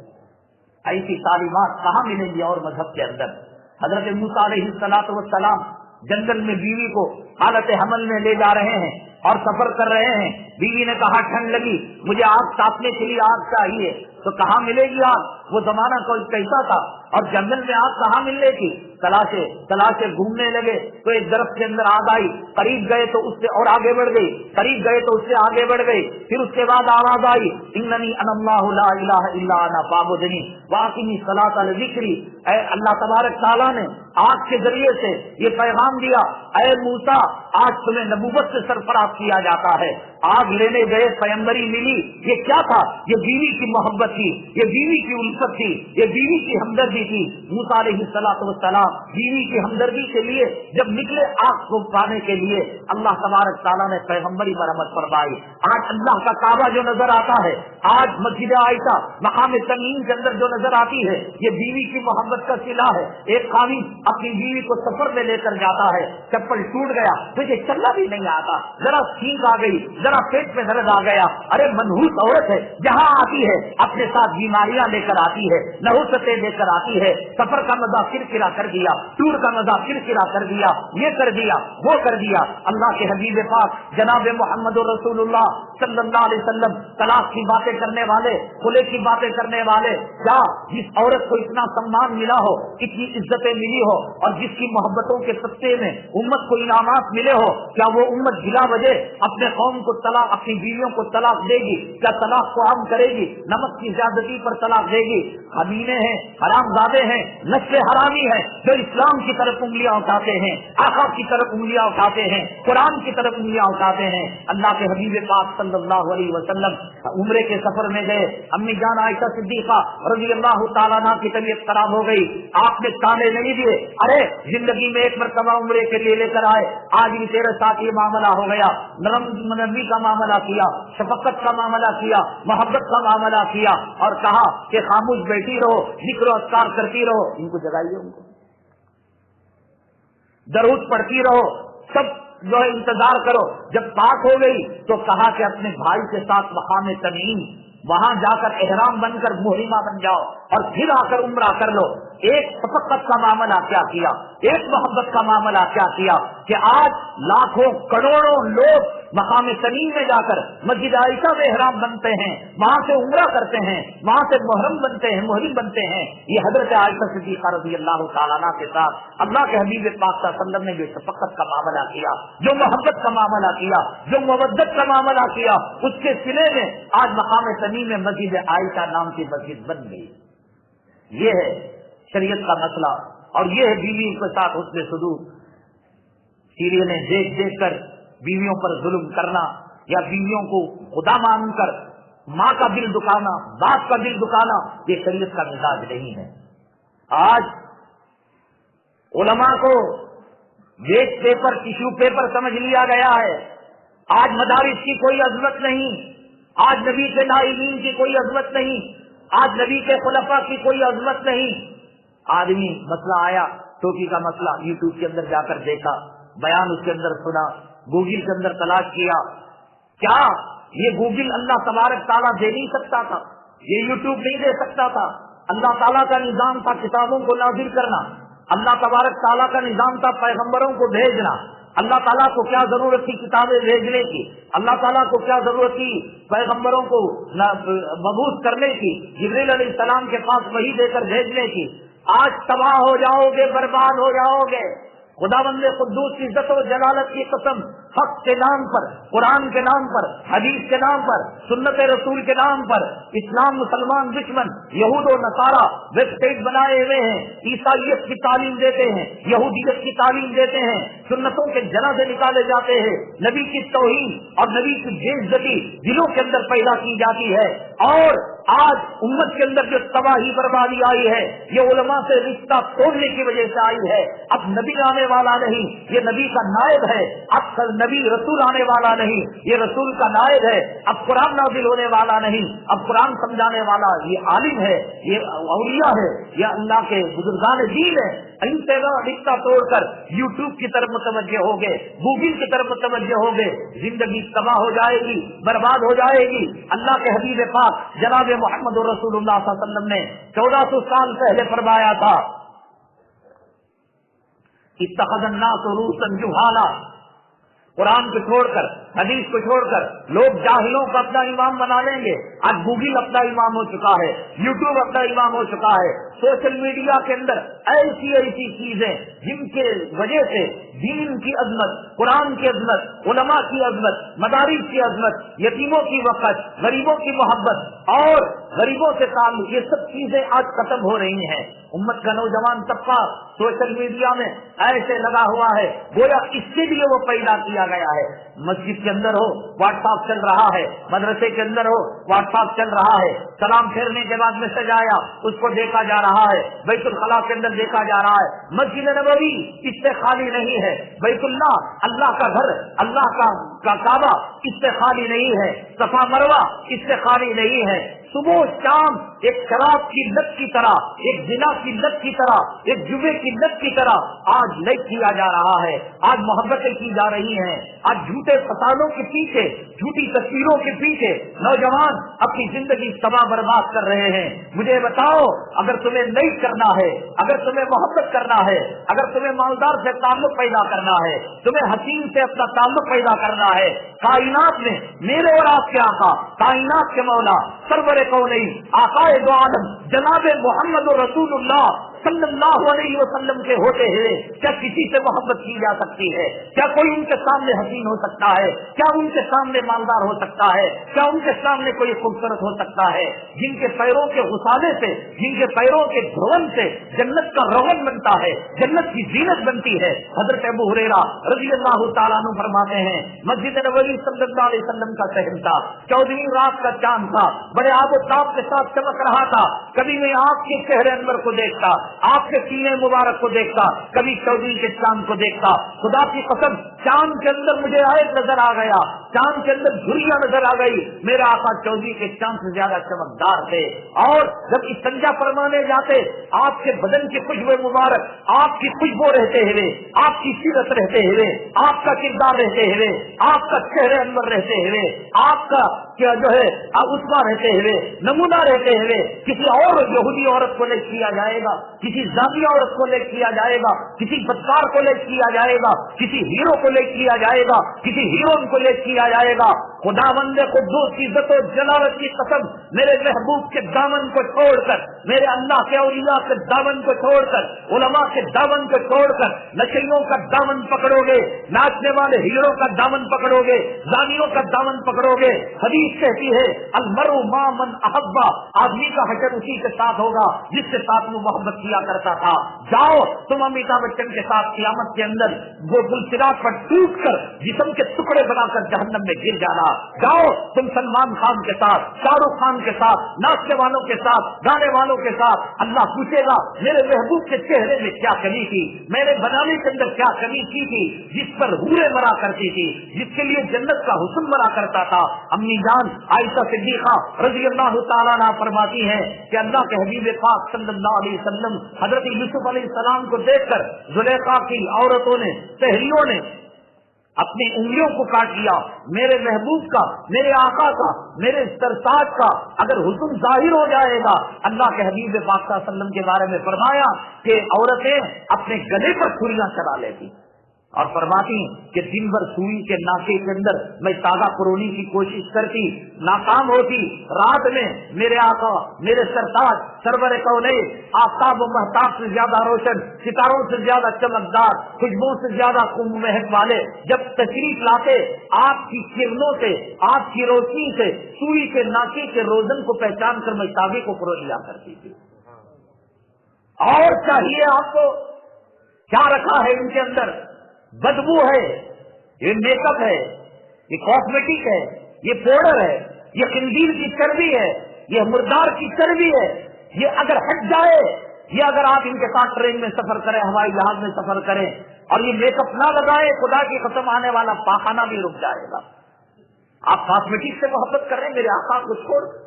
ایسی تعلیمات کہاں ملیں گی اور مذہب کے اندر؟ حضرت موسیٰ علیہ الصلوۃ والسلام جنگل میں بیوی کو حالت حمل میں لے جا رہے ہیں اور سفر کر رہے ہیں، بیوی نے کہا ٹھنڈ لگی، مجھے آگ تاپنے کے لیے آگ چاہیے، تو کہاں ملے گی آگ؟ وہ زمانہ کیسا تھا اور جنگل میں آگ کہاں ملنے کی؟ تلاشے گھومنے لگے تو ایک درخت کے اندر آگ آئی، قریب گئے تو اس سے اور آگے بڑھ گئی، قریب گئے تو اس سے آگے بڑھ گئی، پھر اس کے بعد آواز آئی، اننی انا اللہ لا الہ الا انا فاعبدنی واقم الصلاۃ لذکری۔ اے اللہ تبارک تعالیٰ نے آگ کے ذریعے سے یہ پیغام دیا، اے موسیٰ آج تمہیں نبوت سے سرفراز کیا جاتا ہے۔ آگ لینے گئے، پیغمبری ملی، یہ کیا تھا؟ یہ بیوی کی محبت تھی، یہ بیوی کی الفت تھی، یہ بیوی کی ہمدردی تھی۔ موسیٰ علیہ الصلوۃ والسلام بیوی کی ہمدردی کے لیے جب نکلے آگ کو پانے کے لیے، اللہ تبارک تعالیٰ نے پیغمبری مرمت فرمائی۔ آج اللہ کا کعبہ جو نظر آتا ہے، آج مسجد عائشہ مقام تنعیم کے اندر جو نظر آتی ہے، یہ بیوی کی محبت کا صلہ ہے۔ ایک قاضی اپنی بیوی کو سفر میں لے کر جاتا ہے، چپل ٹوٹ گیا، تجھے چلنا بھی نہیں آتا، ذرا چھینک آ گئی، ذرا پیٹ میں درد آ گیا، ارے منحوس عورت ہے، جہاں آتی ہے اپنے ساتھ بیماریاں لے کر آتی ہے، نحوستیں لے کر آتی ہے، سفر کا مزہ کرکرا کر دیا، ٹور کا مزہ کرکرا کر دیا، یہ کر دیا، وہ کر دیا۔ اللہ کے حبیب پاک جناب محمد رسول اللہ صلی اللہ علیہ وسلم طلاق کی باتیں کرنے والے، خلے کی باتیں کرنے والے، کیا جس عورت کو اتنا سمان ملا ہو، اتنی عزتیں ملی ہو اور جس کی محبتوں کے سطح میں امت کو انعامات ملے ہو، کیا وہ امت بلا وجہ اپنے قوم کو طلاق، اپنی بیویوں کو طلاق دے گی؟ کیا طلاق کو عام کرے گی؟ نمک کی زیادتی پر طلاق دے گی؟ حمینے ہیں، حرام زادے ہیں، نسل حرامی ہیں جو اسلام کی طرف انگلیاں اٹھاتے ہیں، آقا کی طرف انگلیاں اٹھاتے ہیں، قرآن کی طرف انگلیاں اٹھاتے ہیں۔ اللہ کے حبیب پاک صلی اللہ علیہ وسلم عمرے کے سفر میں گئے، امی جان عائشہ صدیقہ رضی اللہ تعالیٰ عنہ کی طبیعت خراب ہو گئی، آپ نے تانے نہیں دیے، ارے زندگی میں ایک مرتبہ عمرے کے لیے لے کر آئے، آج بھی تیرے ساتھ یہ معاملہ ہو گیا، نرمی کا معاملہ کیا، شفقت کا معاملہ کیا، محبت کا معاملہ کیا اور کہا کہ خاموش بیٹھی رہو، ذکر و اذکار کرتی رہو، ان کو جگائیے، ان کو درود پڑھتی رہو، سب جو ہے انتظار کرو۔ جب پاک ہو گئی تو کہا کہ اپنے بھائی کے ساتھ مقام تنعیم وہاں جا کر احرام بن کر محرمہ بن جاؤ اور پھر آ کر عمرہ کر لو۔ ایک شفقت کا معاملہ کیا کیا، ایک محبت کا معاملہ کیا کیا کہ آج لاکھوں کروڑوں لوگ مقام تنعیم میں جا کر مسجد عائشہ میں احرام بنتے ہیں، وہاں سے عمرہ کرتے ہیں، وہاں سے محرم بنتے ہیں، محرم بنتے ہیں۔ یہ حضرت عائشہ صدیقہ رضی اللہ تعالیٰ عنہ کے ساتھ اللہ کے حبیب پاک صلی اللہ علیہ وسلم نے جو شفقت کا معاملہ کیا، جو محبت کا معاملہ کیا، جو مودت کا معاملہ کیا، اس کے سلے میں آج مقام تنعیم میں مسجد عائشہ نام کی مسجد بن گئی۔ یہ ہے شریعت کا مسئلہ اور یہ ہے بیوی کے ساتھ حسن سلوک۔ سیریلیں دیکھ دیکھ کر بیویوں پر ظلم کرنا یا بیویوں کو خدا مان کر ماں کا دل دکھانا، باپ کا دل دکھانا، یہ شریعت کا مزاج نہیں ہے۔ آج علماء کو ویسٹ پیپر، ٹیشو پیپر سمجھ لیا گیا ہے۔ آج مدارس کی کوئی عظمت نہیں، آج نبی کے نائبین کی کوئی عظمت نہیں، آج نبی کے خلفاء کی کوئی عظمت نہیں۔ آدمی مسئلہ آیا، ٹوپی کا مسئلہ، یوٹیوب کے اندر جا کر دیکھا، بیان اس کے اندر سنا، گوگل کے اندر تلاش کیا، کیا یہ گوگل اللہ تبارک تعالیٰ دے نہیں سکتا تھا؟ یہ یوٹیوب نہیں دے سکتا تھا؟ اللہ تعالیٰ کا نظام تھا کتابوں کو نازل کرنا، اللہ تبارک تعالیٰ کا نظام تھا پیغمبروں کو بھیجنا، اللہ تعالیٰ کو کیا ضرورت تھی کتابیں بھیجنے کی، اللہ تعالیٰ کو کیا ضرورت تھی پیغمبروں کو مبعوث کرنے کی، جبریل علیہ السلام کے پاس وحی دے کر بھیجنے کی۔ آج تباہ ہو جاؤ گے، برباد ہو جاؤ گے۔ خداوند قدوس کی عزت و جلالت کی قسم، حق کے نام پر، قرآن کے نام پر، حدیث کے نام پر، سنت رسول کے نام پر اسلام مسلمان دشمن یہود و نصارہ ویب سائٹ بنائے ہوئے ہیں، عیسائیت کی تعلیم دیتے ہیں، یہودیت کی تعلیم دیتے ہیں، سنتوں کے جنازے نکالے جاتے ہیں، نبی کی توہین اور نبی کی بے عزتی دلوں کے اندر پیدا کی جاتی ہے۔ اور آج امت کے اندر جو تباہی بربادی آئی ہے یہ علماء سے رشتہ توڑنے کی وجہ سے آئی ہے۔ اب نبی آنے والا نہیں، یہ نبی کا نائب ہے۔ اب نبی رسول آنے والا نہیں، یہ رسول کا نائب ہے۔ اب قرآن نازل ہونے والا نہیں، اب قرآن سمجھانے والا یہ عالم ہے، یہ اولیاء ہے، یہ اللہ کے بزرگان دین ہے۔ ان سے رشتہ توڑ کر یوٹیوب کی طرف متوجہ ہو گئے، گوگل کی طرف متوجہ ہو گئے، زندگی تباہ ہو جائے گی، برباد ہو جائے گی۔ اللہ کے حبیب پاک جناب محمد رسول اللہ صلی اللہ علیہ وسلم نے 1400 سال پہلے فرمایا تھا، اتخذ الناس رؤوسا جہالا۔ قرآن کو چھوڑ کر، حدیث کو چھوڑ کر لوگ جاہلوں کو اپنا امام بنا لیں گے۔ آج گوگل اپنا امام ہو چکا ہے، یوٹیوب اپنا امام ہو چکا ہے، سوشل میڈیا کے اندر ایسی ایسی چیزیں جن کے وجہ سے دین کی عظمت، قرآن کی عظمت، علماء کی عظمت، مدارس کی عظمت، یتیموں کی وقت، غریبوں کی محبت اور غریبوں سے تعلق، یہ سب چیزیں آج ختم ہو رہی ہیں۔ امت کا نوجوان طبقہ سوشل میڈیا میں ایسے لگا ہوا ہے گویا اس کے لیے وہ پیدا کیا گیا ہے۔ مسجد کے اندر ہو واٹس ایپ چل رہا ہے، مدرسے کے اندر ہو واٹس ایپ چل رہا ہے، سلام پھیرنے کے بعد میسج آیا اس کو دیکھا جا رہا ہے، بیت الخلاء کے اندر دیکھا جا رہا ہے۔ مسجد نبوی اس سے خالی نہیں ہے، بیت اللہ اللہ کا گھر، اللہ کا کعبہ اس سے خالی نہیں ہے، صفا مروہ اس سے خالی نہیں ہے۔ صبح شام ایک شراب کی لت کی طرح، ایک زنا کی لت کی طرح، ایک جوے کی لت کی طرح آج لائک کیا جا رہا ہے، آج محبتیں کی جا رہی ہیں، آج جھوٹے فسادوں کے پیچھے، جھوٹی تصویروں کے پیچھے نوجوان اپنی زندگی تباہ برباد کر رہے ہیں۔ مجھے بتاؤ، اگر تمہیں لائک کرنا ہے، اگر تمہیں محبت کرنا ہے، اگر تمہیں مالدار سے تعلق پیدا کرنا ہے، تمہیں حسین سے اپنا تعلق پیدا کرنا ہے، کائنات میں میرے اور آپ کے آقا، کائنات کے مولا، سرور کونین، آقائے دو عالم جناب محمد رسول اللہ صلی اللہ علیہ وسلم کے ہوتے ہوئے کیا کسی سے محبت کی جا سکتی ہے؟ کیا کوئی ان کے سامنے حسین ہو سکتا ہے؟ کیا ان کے سامنے مالدار ہو سکتا ہے؟ کیا ان کے سامنے کوئی خوبصورت ہو سکتا ہے؟ جن کے پیروں کے غسالے سے، جن کے پیروں کے دھون سے جنت کا رون بنتا ہے، جنت کی زینت بنتی ہے۔ حضرت ابو ہریرہ رضی اللہ تعالیٰ عنہ فرماتے ہیں، مسجد نبوی صلی اللہ علیہ وسلم کا شہر تھا، 14ویں رات کا چاند تھا، بڑے آب و تاب کے ساتھ چمک رہا تھا۔ کبھی میں آپ کے چہرے انور کو دیکھتا، آپ کے سینے مبارک کو دیکھتا، کبھی 14 کے چاند کو دیکھتا۔ خدا کی قسم چاند کے اندر مجھے آیت نظر آ گیا، چاند کے اندر جھریاں نظر آ گئی۔ میرا آقا 14 کے چاند سے زیادہ چمکدار تھے، اور جب استنجا فرمانے جاتے آپ کے بدن کی خوشبو مبارک، آپ کی خوشبو رہتے ہوئے، آپ کی سیرت رہتے ہوئے، آپ کا کردار رہتے ہوئے، آپ کا چہرے انور رہتے ہوئے، آپ کا کیا جو ہے اسوا رہتے ہوئے، نمونہ رہتے ہوئے، کسی اور یہودی عورت کو لے کیا جائے گا، کسی زانی عورت کو لے کیا جائے گا، کسی بدکار کو لے کیا جائے گا، کسی ہیرو کو لے کیا جائے گا، کسی ہیروئن کو لے کیا جائے گا۔ خداوند قدوس کی عزت و جلالت کی قسم، میرے محبوب کے دامن کو چھوڑ کر، میرے اللہ کے اولیاء کے دامن کو چھوڑ کر، علماء کے دامن کو چھوڑ کر نشیوں کا دامن پکڑو گے، ناچنے والے ہیرو کا دامن پکڑو گے، زانیوں کا دامن پکڑو گے۔ حدیث کہتی ہے المرء مع من احب، آدمی کا حشر اسی کے ساتھ ہوگا جس کے ساتھ وہ محبت کیا کرتا تھا۔ جاؤ تم امیتابھ بچن کے ساتھ قیامت کے اندر وہ پل صراط پر ٹوٹ کر جسم کے ٹکڑے بنا کر جہنم میں گر جانا تھا, جاؤ تم سلمان خان کے ساتھ, شاہ رخ خان کے ساتھ, ناچنے والوں کے ساتھ, گانے والوں کے ساتھ. اللہ پوچھے گا میرے محبوب کے چہرے میں کیا کمی تھی, میں نے بنانے کے اندر کیا کمی کی تھی, جس پر حوریں مرا کرتی تھی, جس کے لیے جنت کا حسن مرا کرتا تھا. امی جان عائشہ صدیقہ رضی اللہ تعالیٰ عنہا فرماتی ہیں کہ اللہ کے حبیب پاک صلی اللہ علیہ وسلم حضرت یوسف علیہ السلام کو دیکھ کر زلیخا کی عورتوں نے, سہیلیوں نے اپنی انگلیوں کو کاٹ لیا. میرے محبوب کا, میرے آقا کا, میرے سرتاج کا اگر حسن ظاہر ہو جائے گا, اللہ کے حبیب پاک صلی اللہ علیہ وسلم کے بارے میں فرمایا کہ عورتیں اپنے گلے پر چھریاں چلا لیتی اور فرماتی کہ دن بھر سوئی کے ناکے کے اندر میں تازہ پرونی کی کوشش کرتی, ناکام ہوتی. رات میں میرے آقا, میرے سرتاج, سرور کونین, آفتاب و مہتاب سے زیادہ روشن, ستاروں سے زیادہ چمکدار, خوشبو سے زیادہ مہک والے جب تشریف لاتے, آپ کی کرنوں سے, آپ کی روشنی سے سوئی کے ناکے کے روزن کو پہچان کر میں تازے کو پرو لیا کرتی تھی. اور چاہیے آپ کو, کیا رکھا ہے ان کے اندر؟ بدبو ہے, یہ میک اپ ہے, یہ کاسمیٹک ہے, یہ پاؤڈر ہے, یہ خنزیر کی چربی ہے, یہ مردار کی چربی ہے. یہ اگر ہٹ جائے, یہ اگر آپ ان کے ساتھ ٹرین میں سفر کریں, ہوائی جہاز میں سفر کریں اور یہ میک اپ نہ لگائے, خدا کی قسم آنے والا پاخانہ بھی رک جائے گا. آپ کاسمیٹک سے محبت کر رہے ہیں, میرے آقا کو چھوڑ کر,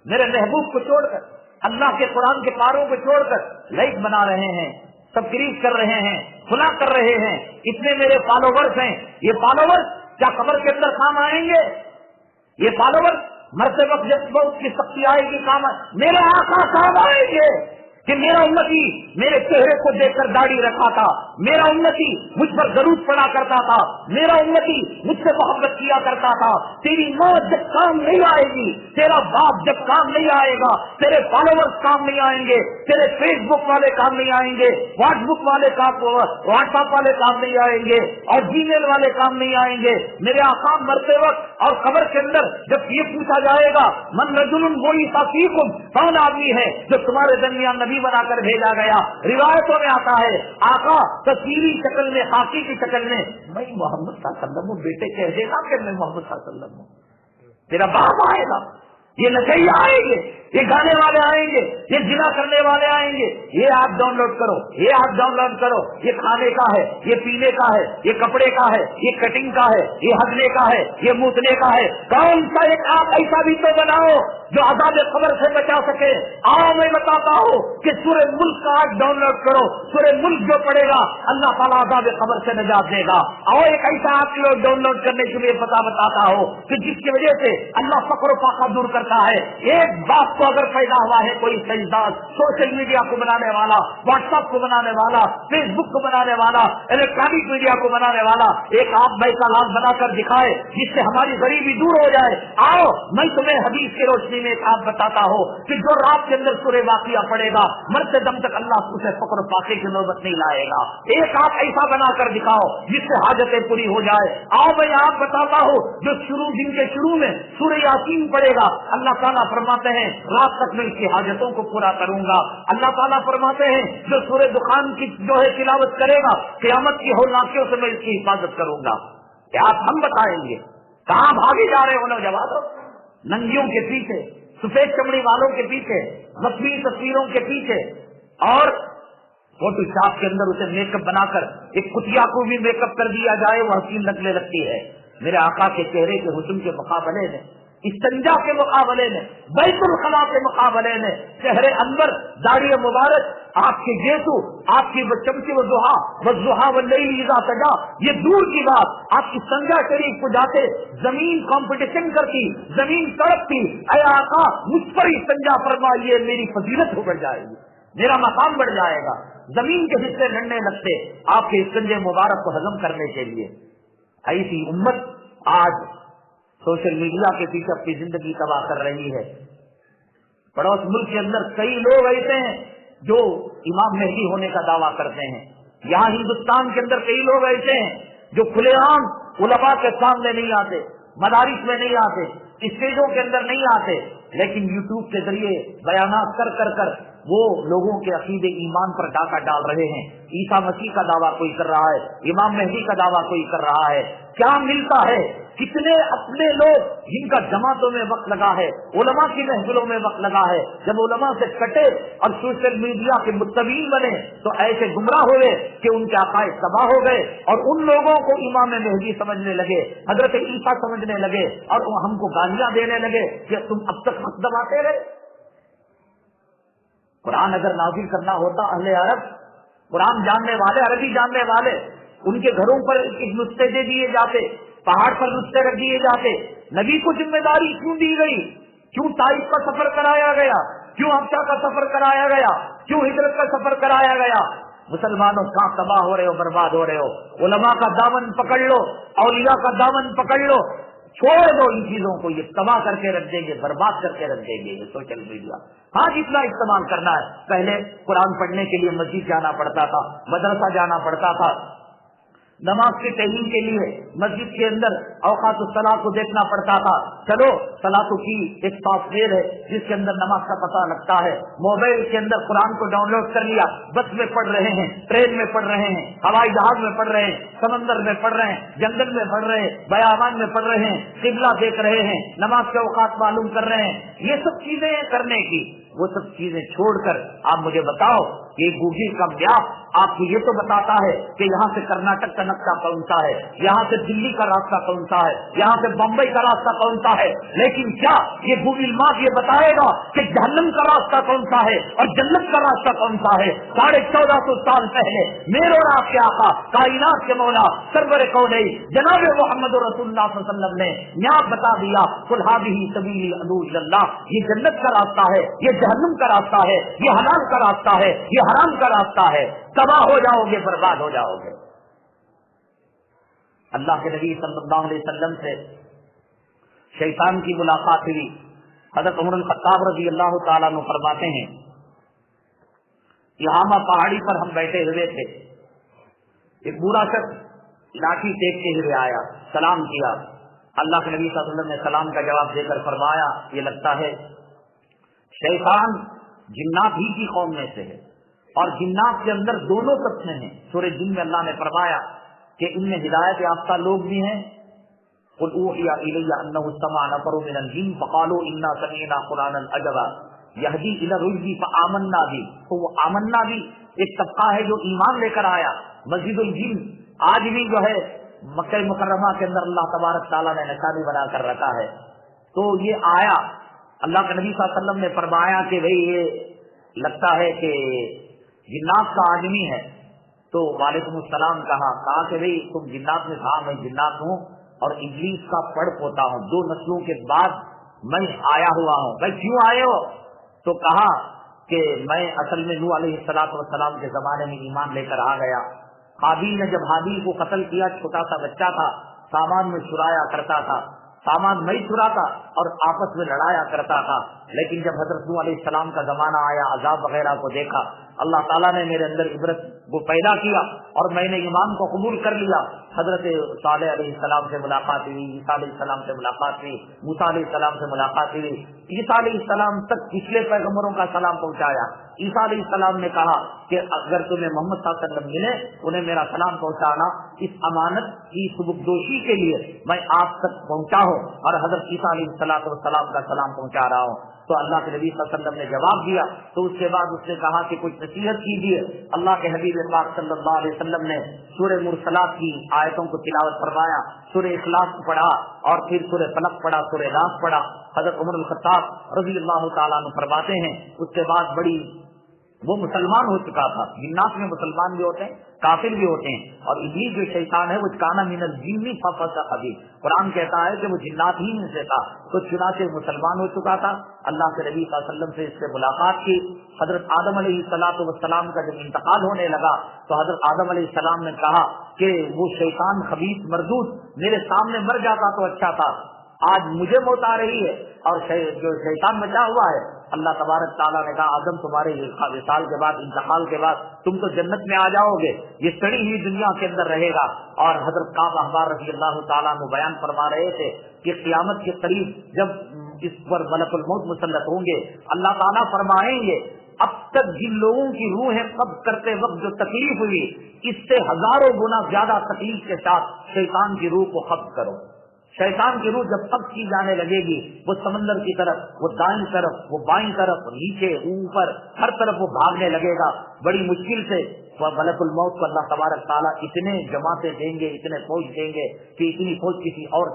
میرے محبوب کو چھوڑ کر, اللہ کے قرآن کے پاروں کو چھوڑ کر لائک بنا رہے ہیں, تقریر کر رہے ہیں, کھلا کر رہے ہیں. اتنے میرے فالوورز ہیں, یہ فالوورز کیا قبر کے اندر کام آئیں گے؟ یہ فالوورز مرتے وقت جب بہت کی سختی آئے گی کام میرے آقا کام آئیں گے کہ میرا امتی میرے چہرے کو دیکھ کر داڑھی رکھا تھا, میرا امتی مجھ پر درود پڑا کرتا تھا, میرا امتی مجھ سے محبت کیا کرتا تھا. تیری ماں جب کام نہیں آئے گی, تیرا باپ جب کام نہیں آئے گا, تیرے فالوورز کام نہیں آئیں گے, تیرے فیس بک والے کام نہیں آئیں گے, واٹس بک والے کام, واٹس ایپ والے کام نہیں آئیں گے, اور جی میل والے کام نہیں آئیں گے. میرے آقا مرتے وقت اور قبر کے اندر جب یہ پوچھا جائے گا من رجل وہی تاکیکم, کون آدمی ہے جو تمہارے درمیان نبی بنا کر بھیجا گیا؟ روایتوں میں آتا ہے آقا تصویری شکل میں, خاکی کی شکل میں, میں محمد صلی اللہ علیہ وسلم ہوں. بیٹے کہہ دے گا کہ میں محمد صلی اللہ علیہ وسلم ہوں. تیرا باپ آئے گا, یہ نشیہ آئیں گے, یہ گانے والے آئیں گے, یہ زنا کرنے والے آئیں گے. یہ آپ ڈاؤن لوڈ کرو, یہ آپ ڈاؤن لوڈ کرو, یہ کھانے کا ہے, یہ پینے کا ہے, یہ کپڑے کا ہے, یہ کٹنگ کا ہے, یہ ہگنے کا ہے, یہ موتنے کا ہے. کون سا ایک آپ ایسا بھی تو بناؤ جو عذاب قبر سے بچا سکے. آؤ میں بتاتا ہوں کہ سورہ ملک کا آج ڈاؤن لوڈ کرو, سورہ ملک جو پڑے گا اللہ تعالیٰ عذاب قبر سے نجات دے گا. اور ایک ایسا آپ کے لوگ ڈاؤن لوڈ کرنے کے لیے بتاتا ہو کہ جس کی وجہ سے اللہ فقر و فاقہ دور کرتا ہے. ایک باپ کو اگر پیدا ہوا ہے کوئی سائنسدان, سوشل میڈیا کو بنانے والا, واٹس ایپ کو بنانے والا, فیس بک کو بنانے والا, الیکٹرانک میڈیا کو بنانے والا, ایک آپ ویسا لاز بنا کر دکھائے جس سے ہماری غریبی دور ہو جائے. آؤ میں تمہیں حدیث کی روشنی میں ایک آپ بتاتا ہوں کہ جو رات کے اندر سورہ واقعہ پڑے گا مرتے دم تک اللہ اسے فقر و فاقے کی نوبت نہیں لائے گا. ایک آپ ایسا بنا کر دکھاؤ جس سے حاجتیں پوری ہو جائے. آؤ میں آپ بتاتا ہوں جو دن کے شروع میں سورہ یاسین پڑے گا, اللہ تعالیٰ فرماتے ہیں رات تک میں اس کی حاجتوں کو پورا کروں گا. اللہ تعالیٰ فرماتے ہیں جو سورہ دخان کی جو ہے تلاوت کرے گا قیامت کی ہولناکیوں سے میں اس کی حفاظت کروں گا. کیا ہم بتائیں گے کہاں بھاگے جا رہے ہو نوجوانوں؟ ننگیوں کے پیچھے, سفید چمڑی والوں کے پیچھے, مصنوعی تصویروں کے پیچھے, اور فوٹو شاپ کے اندر اسے میک اپ بنا کر ایک کتیا کو بھی میک اپ کر دیا جائے, وہ حسین لگنے لگتی ہے. میرے آقا کے چہرے کے حسن کے مقابلے میں, استنجا کے مقابلے میں, بیت الخلا کے مقابلے میں چہرے انور, داڑھی مبارک, آپ کے جیسو, آپ کی چمچی و ضحا والضحا واللیل اذا سجا, یہ دور کی بات. آپ استنجا شریف کو جاتے زمین کمپٹیشن کرتی, زمین تڑپتی, اے آقا مجھ پر استنجا فرمائیے, میری فضیلت ہو بڑھ جائے گی, میرا مقام بڑھ جائے گا. زمین کے حصے لڑنے لگتے آپ کے استنجے مبارک کو ہضم کرنے کے لیے. ایسی امت آج سوشل میڈیا کے پیچھے اپنی زندگی تباہ کر رہی ہے. پڑوس ملک کے اندر کئی لوگ ایسے ہیں جو امام مہدی ہونے کا دعویٰ کرتے ہیں. یہاں ہندوستان کے اندر کئی لوگ ایسے ہیں جو کھلے عام علماء کے سامنے نہیں آتے, مدارس میں نہیں آتے, اسٹیجوں کے اندر نہیں آتے, لیکن یوٹیوب کے ذریعے بیانات کر کر کر وہ لوگوں کے عقیدے ایمان پر ڈاکہ ڈال رہے ہیں. عیسیٰ مسیح کا دعویٰ کوئی کر رہا ہے، امام مہدی کا دعویٰ کوئی کر رہا ہے، کیا ملتا ہے؟ کتنے اپنے لوگ جن کا جماعتوں میں وقت لگا ہے، علماء کی محفلوں میں وقت لگا ہے، جب علماء سے کٹے اور سوشل میڈیا کے متبعین بنے تو ایسے گمراہ ہوئے کہ ان کے عقائد تباہ ہو گئے، اور ان لوگوں کو امام مہدی سمجھنے لگے، حضرت عیسیٰ سمجھنے لگے، اور وہ ہم کو گالیاں دینے لگے کہ تم اب تک حق دباتے رہے۔ قرآن اگر نازل کرنا ہوتا اہل عرب، قرآن جاننے والے، عربی جاننے والے، ان کے گھروں پر ایک نسخے دے دیے جاتے، پہاڑ پر نسخے رکھ دیے جاتے۔ نبی کو ذمہ داری کیوں دی گئی؟ کیوں طائف کا سفر کرایا گیا؟ کیوں حبشہ کا سفر کرایا گیا؟ کیوں ہجرت کا سفر کرایا گیا؟ مسلمانوں کہاں تباہ ہو رہے ہو، برباد ہو رہے ہو، علماء کا دامن پکڑ لو، اولیاء کا دامن پکڑ لو، چھوڑ دو ان چیزوں کو، یہ تباہ کر کے رکھ دیں گے، برباد کر کے رکھ دیں گے یہ سوشل میڈیا۔ ہاں جتنا استعمال کرنا ہے، پہلے قرآن پڑھنے کے لیے مسجد جانا پڑتا تھا، مدرسہ جانا پڑتا تھا، نماز کی تعلیم کے لیے مسجد کے اندر اوقات الصلاۃ کو دیکھنا پڑتا تھا۔ چلو صلاۃ کی ایک سافٹ ویئر ہے جس کے اندر نماز کا پتہ لگتا ہے، موبائل کے اندر قرآن کو ڈاؤن لوڈ کر لیا، بس میں پڑھ رہے ہیں، ٹرین میں پڑھ رہے ہیں، ہوائی جہاز میں پڑھ رہے ہیں، سمندر میں پڑھ رہے ہیں، جنگل میں پڑھ رہے ہیں، بیابان میں پڑھ رہے ہیں، قبلہ دیکھ رہے ہیں، نماز کے اوقات معلوم کر رہے ہیں۔ یہ سب چیزیں کرنے کی، وہ سب چیزیں چھوڑ کر آپ مجھے بتاؤ کہ گوگل کا میپ آپ کو یہ تو بتاتا ہے کہ یہاں سے کرناٹک کا نقشہ کون سا ہے، یہاں سے دلی کا راستہ کون سا ہے، یہاں سے بمبئی کا راستہ کون سا ہے، لیکن کیا یہ گوگل میپ یہ بتائے گا کہ جہنم کا راستہ کون سا ہے اور جنت کا راستہ کون سا ہے؟ 1450 سال پہلے میرے اور آپ کے آقا، کائنات کے مولا، سرور کونین جناب محمد رسول اللہ صلی اللہ علیہ وسلم نے میپ بتا دیا، قل ھذہ سبیلی ادعو الی اللہ، یہ جنت کا راستہ ہے، یہ جہنم کا راستہ ہے، یہ حلال کا راستہ ہے، یہ حرام کا راستہ ہے۔ تباہ ہو جاؤ گے، برباد ہو جاؤ گے۔ اللہ کے نبی صلی اللہ علیہ وسلم سے شیطان کی ملاقات ہوئی۔ حضرت عمر الخطاب رضی اللہ تعالیٰ عنہ فرماتے ہیں، یہاں پہاڑی پر ہم بیٹھے ہوئے تھے، ایک بوڑھا شخص لاٹھی ٹیکتے ہوئے آیا، سلام کیا۔ اللہ کے نبی صلی اللہ علیہ وسلم نے سلام کا جواب دے کر فرمایا، یہ لگتا ہے شیطان جنات ہی کی قوم میں سے ہے، اور جنات کے اندر دونوں قسمیں ہیں۔ سورہ جن میں اللہ نے فرمایا کہ ان میں ہدایت یافتہ لوگ بھی ہیں، قل اوحی الی انہ استمع نفر من الجن فقالوا انا سمعنا قرآنا عجبا یہدی الی الرشد فآمنا بھی، تو وہ آمنا بھی ایک طبقہ ہے جو ایمان لے کر آیا۔ مسجد الجن آج بھی جو ہے مکہ مکرمہ کے اندر اللہ تبارک تعالیٰ نے نشانی بنا کر رکھا ہے۔ تو یہ آیا، اللہ کے نبی صلی اللہ علیہ وسلم نے فرمایا کہ بھئی یہ لگتا ہے کہ جنات کا آدمی ہے، تو وعلیکم السلام کہا کہ بھئی تم جنات میں؟ کہا میں جنات ہوں اور ابلیس کا پڑ پوتا ہوں، 2 نسلوں کے بعد میں آیا ہوا ہوں۔ بھائی کیوں آئے ہو؟ تو کہا کہ میں اصل میں نوح علیہ السلام کے زمانے میں ایمان لے کر آ گیا۔ قابیل نے جب حابیل کو قتل کیا، چھوٹا سا بچہ تھا، سامان میں چرایا کرتا تھا، سامان میں چراتا اور آپس میں لڑایا کرتا تھا، لیکن جب حضرت نوح علیہ السلام کا زمانہ آیا، عذاب وغیرہ کو دیکھا، اللہ تعالیٰ نے میرے اندر عبرت کو پیدا کیا اور میں نے ایمان کو قبول کر لیا۔ حضرت صالح علیہ السلام سے ملاقات ہوئی، عیسیٰ علیہ السلام سے ملاقات ہوئی، موسیٰ علیہ السلام سے ملاقات ہوئی، عیسیٰ علیہ السلام تک پچھلے پیغمبروں کا سلام پہنچایا۔ عیسیٰ علیہ السلام نے کہا کہ اگر تمہیں محمد صلی اللہ علیہ وسلم ملے انہیں میرا سلام پہنچانا، اس امانت کی سبکدوشی کے لیے میں آپ تک پہنچا ہوں اور حضرت عیسیٰ علیہ السلام کا سلام پہنچا رہا ہوں۔ تو اللہ کے نبی صلی اللہ علیہ وسلم نے جواب دیا، تو اس کے بعد اس نے کہا کہ کچھ نصیحت کیجیے۔ اللہ کے حبیب پاک صلی اللہ علیہ وسلم نے سورہ مرسلات کی آیتوں کو تلاوت فرمایا، سورہ اخلاص پڑھا اور پھر سورہ فلق پڑھا، سورہ ناس پڑھا۔ حضرت عمر الخطاب رضی اللہ تعالیٰ عنہ فرماتے ہیں اس کے بعد بڑی وہ مسلمان ہو چکا تھا۔ جنات میں مسلمان بھی ہوتے ہیں، کافر بھی ہوتے ہیں، اور ابلیس جو شیطان ہے وہ کانا من الجن ففسق به، قرآن کہتا ہے کہ وہ جنات ہی میں سے تھا، تو چنانچہ مسلمان ہو چکا تھا۔ اللہ کے نبی صلی اللہ علیہ وسلم سے اس سے ملاقات کی۔ حضرت آدم علیہ السلام کا جب انتقال ہونے لگا تو حضرت آدم علیہ السلام نے کہا کہ وہ شیطان خبیث مردود میرے سامنے مر جاتا تو اچھا تھا، آج مجھے موت آ رہی ہے اور جو شیطان بچا ہوا ہے۔ اللہ تبارک تعالیٰ نے کہا آدم تمہارے وصال کے بعد، انتقال کے بعد تم تو جنت میں آ جاؤ گے، یہ سڑی ہوئی دنیا کے اندر رہے گا۔ اور حضرت کعب احبار رضی اللہ تعالیٰ عنہ بیان فرما رہے تھے کہ قیامت کے قریب جب اس پر ملک الموت مسلط ہوں گے، اللہ تعالیٰ فرمائیں گے اب تک جن لوگوں کی روحیں قبض کرتے وقت جو تکلیف ہوئی، اس سے ہزاروں گنا زیادہ تکلیف کے ساتھ شیطان کی روح کو قبض کرو۔ شیطان کی روح جب قبض کی جانے لگے گی، وہ سمندر کی طرف، وہ دائیں طرف، وہ بائیں طرف، نیچے اوپر، ہر طرف وہ بھاگنے لگے گا۔ بڑی مشکل سے ملک الموت کو اللہ تبارک تعالیٰ اتنے جماعتیں دیں گے، اتنے فوج دیں گے کہ اتنی فوج کسی اور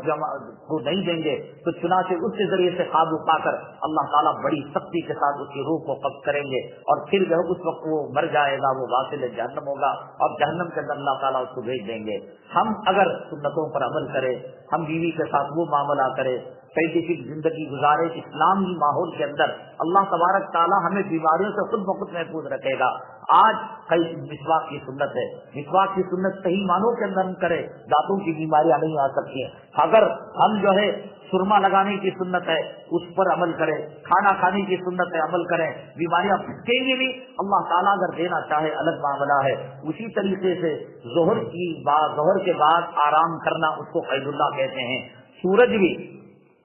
کو نہیں دیں گے، تو چنانچہ اس کے ذریعے سے قابو پا کر اللہ تعالیٰ بڑی سختی کے ساتھ اس کی روح کو قبض کریں گے، اور پھر جو اس وقت وہ مر جائے گا، وہ واصل جہنم ہوگا، اور جہنم کے اندر اللہ تعالیٰ اس کو بھیج دیں گے۔ ہم اگر سنتوں پر عمل کریں، ہم بیوی کے ساتھ وہ معاملہ کریں، سائنٹیفک زندگی گزارے، اسلامی ماحول کے اندر، اللہ تبارک تعالیٰ ہمیں بیماریوں سے خود بخود محفوظ رکھے گا۔ آج کئی مسواک کی سنت ہے، مسواک کی سنت صحیح معنوں کے اندر ہم کرے، دانتوں کی بیماریاں نہیں آ سکتی ہیں۔ اگر ہم جو ہے سرما لگانے کی سنت ہے، اس پر عمل کریں، کھانا کھانے کی سنت ہے، عمل کریں، بیماریاں پھٹکیں گی بھی، اللہ تعالیٰ اگر دینا چاہے الگ معاملہ ہے۔ اسی طریقے سے ظہر کے بعد آرام کرنا، اس کو قید اللہ کہتے ہیں۔ سورج بھی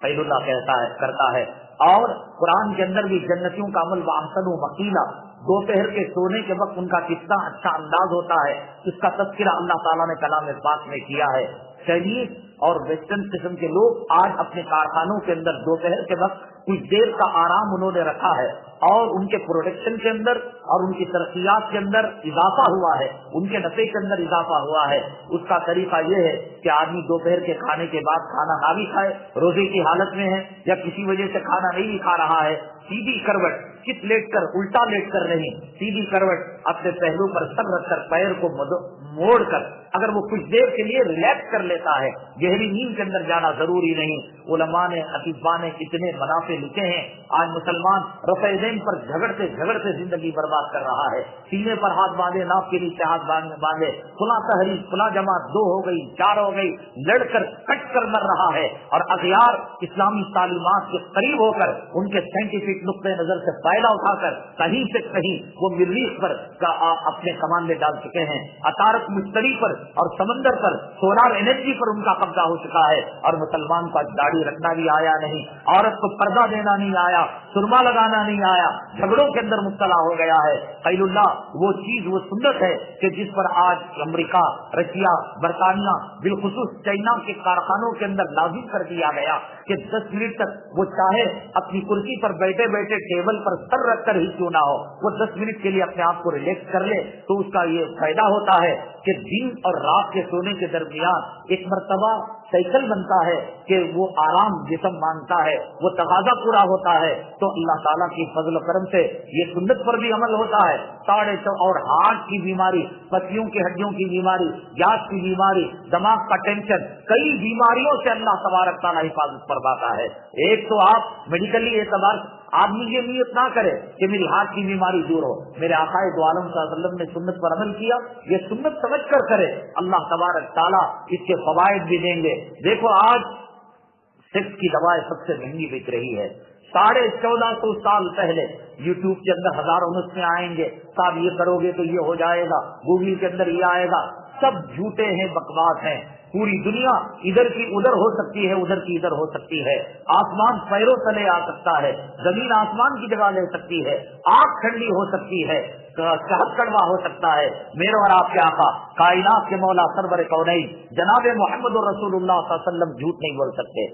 قید اللہ کرتا ہے، اور قرآن کے اندر بھی جنتیوں کا عمل وَأَحْسَنُوا مَقِيلًا، دوپہر کے سونے کے وقت ان کا کتنا اچھا انداز ہوتا ہے، اس کا تذکرہ اللہ تعالیٰ نے کلام پاک میں کیا ہے۔ چائنیز اور ویسٹرن قسم کے لوگ آج اپنے کارخانوں کے اندر دوپہر کے وقت کچھ دیر کا آرام انہوں نے رکھا ہے، اور ان کے پروڈکشن کے اندر اور ان کی ترقیات کے اندر اضافہ ہوا ہے، ان کے نفع کے اندر اضافہ ہوا ہے۔ اس کا طریقہ یہ ہے کہ آدمی دوپہر کے کھانے کے بعد کھانا نہ بھی کھائے، روزے کی حالت میں ہے یا کسی وجہ سے کھانا نہیں بھی کھا رہا ہے، سیدھی کروٹ، چت لیٹ کر، الٹا لیٹ کر نہیں، سیدھی کروٹ، اپنے پہلو پر سر رکھ کر پیر کو موڑ کر اگر وہ کچھ دیر کے لیے ریلیکس کر لیتا ہے، گہری نیند کے اندر جانا ضروری نہیں۔ علماء نے، اطباء نے کتنے منافع لکھے ہیں۔ آج مسلمان رفع ذہن پر جھگڑتے زندگی برباد کر رہا ہے، سینے پر ہاتھ باندھے، ناف کے نیچے ہاتھ باندھے، فلاں تحریک، فلاں جماعت 2 ہو گئی، 4 ہو گئی، لڑ کر کٹ کر مر رہا ہے، اور اغیار اسلامی تعلیمات کے قریب ہو کر ان کے سائنٹیفک نقطۂ نظر سے فائدہ اٹھا کر کہیں سے کہیں وہ مریخ پر اپنے کمان میں ڈال چکے ہیں، عطارد مشتری پر اور سمندر پر، سولار انرجی پر ان کا قبضہ ہو چکا ہے، اور مسلمان کو داڑھی رکھنا بھی آیا نہیں، عورت کو پردہ دینا نہیں آیا، سرما لگانا نہیں آیا، جھگڑوں کے اندر مبتلا ہو گیا ہے۔ قیل اللہ وہ چیز، وہ سنت ہے کہ جس پر آج امریکہ، رشیا، برطانیہ، بالخصوص چائنا کے کارخانوں کے اندر لازم کر دیا گیا کہ 10 منٹ تک وہ چاہے اپنی کرسی پر بیٹھے بیٹھے ٹیبل پر سر رکھ کر ہی کیوں نہ ہو، وہ 10 منٹ کے لیے اپنے آپ کو ریلیکس کر لے، تو اس کا یہ فائدہ ہوتا ہے کہ دن اور رات کے سونے کے درمیان ایک مرتبہ سائیکل بنتا ہے کہ وہ آرام جسم مانگتا ہے، وہ تقاضا پورا ہوتا ہے، تو اللہ تعالیٰ کی فضل و کرم سے یہ سنت پر بھی عمل ہوتا ہے۔ اور ہارٹ کی بیماری، پسلیوں کی ہڈیوں کی بیماری، گیس کی بیماری، دماغ کا ٹینشن، کئی بیماریوں سے اللہ تبارک تعالیٰ حفاظت فرماتا ہے۔ ایک تو آپ میڈیکلی اعتبار آدمی یہ نیت نہ کرے کہ میری ہارٹ کی بیماری دور ہو، میرے آقا دو عالم صلی اللہ علیہ وسلم نے سنت پر عمل کیا، یہ سنت سمجھ کر کرے، اللہ تبارک تعالیٰ اس کے فوائد بھی دیں گے۔ دیکھو آج سیکس کی دوائیں سب سے مہنگی بک رہی ہے، 1450 سال پہلے یوٹیوب کے اندر ہزاروں نسخے آئیں گے، صاحب یہ کرو گے تو یہ ہو جائے گا، گوگل کے اندر یہ آئے گا، سب جھوٹے ہیں، بکواس ہیں۔ پوری دنیا ادھر کی ادھر ہو سکتی ہے، ادھر کی ادھر ہو سکتی ہے، آسمان پیروں تلے آ سکتا ہے، زمین آسمان کی جگہ لے سکتی ہے، آگ ٹھنڈی ہو سکتی ہے، شہد کڑوا ہو سکتا ہے۔ میرے اور آپ کے آقا، کائنات کے مولا، سرور کونین جناب محمد رسول اللہ صلی اللہ علیہ وسلم جھوٹ نہیں بول سکتے،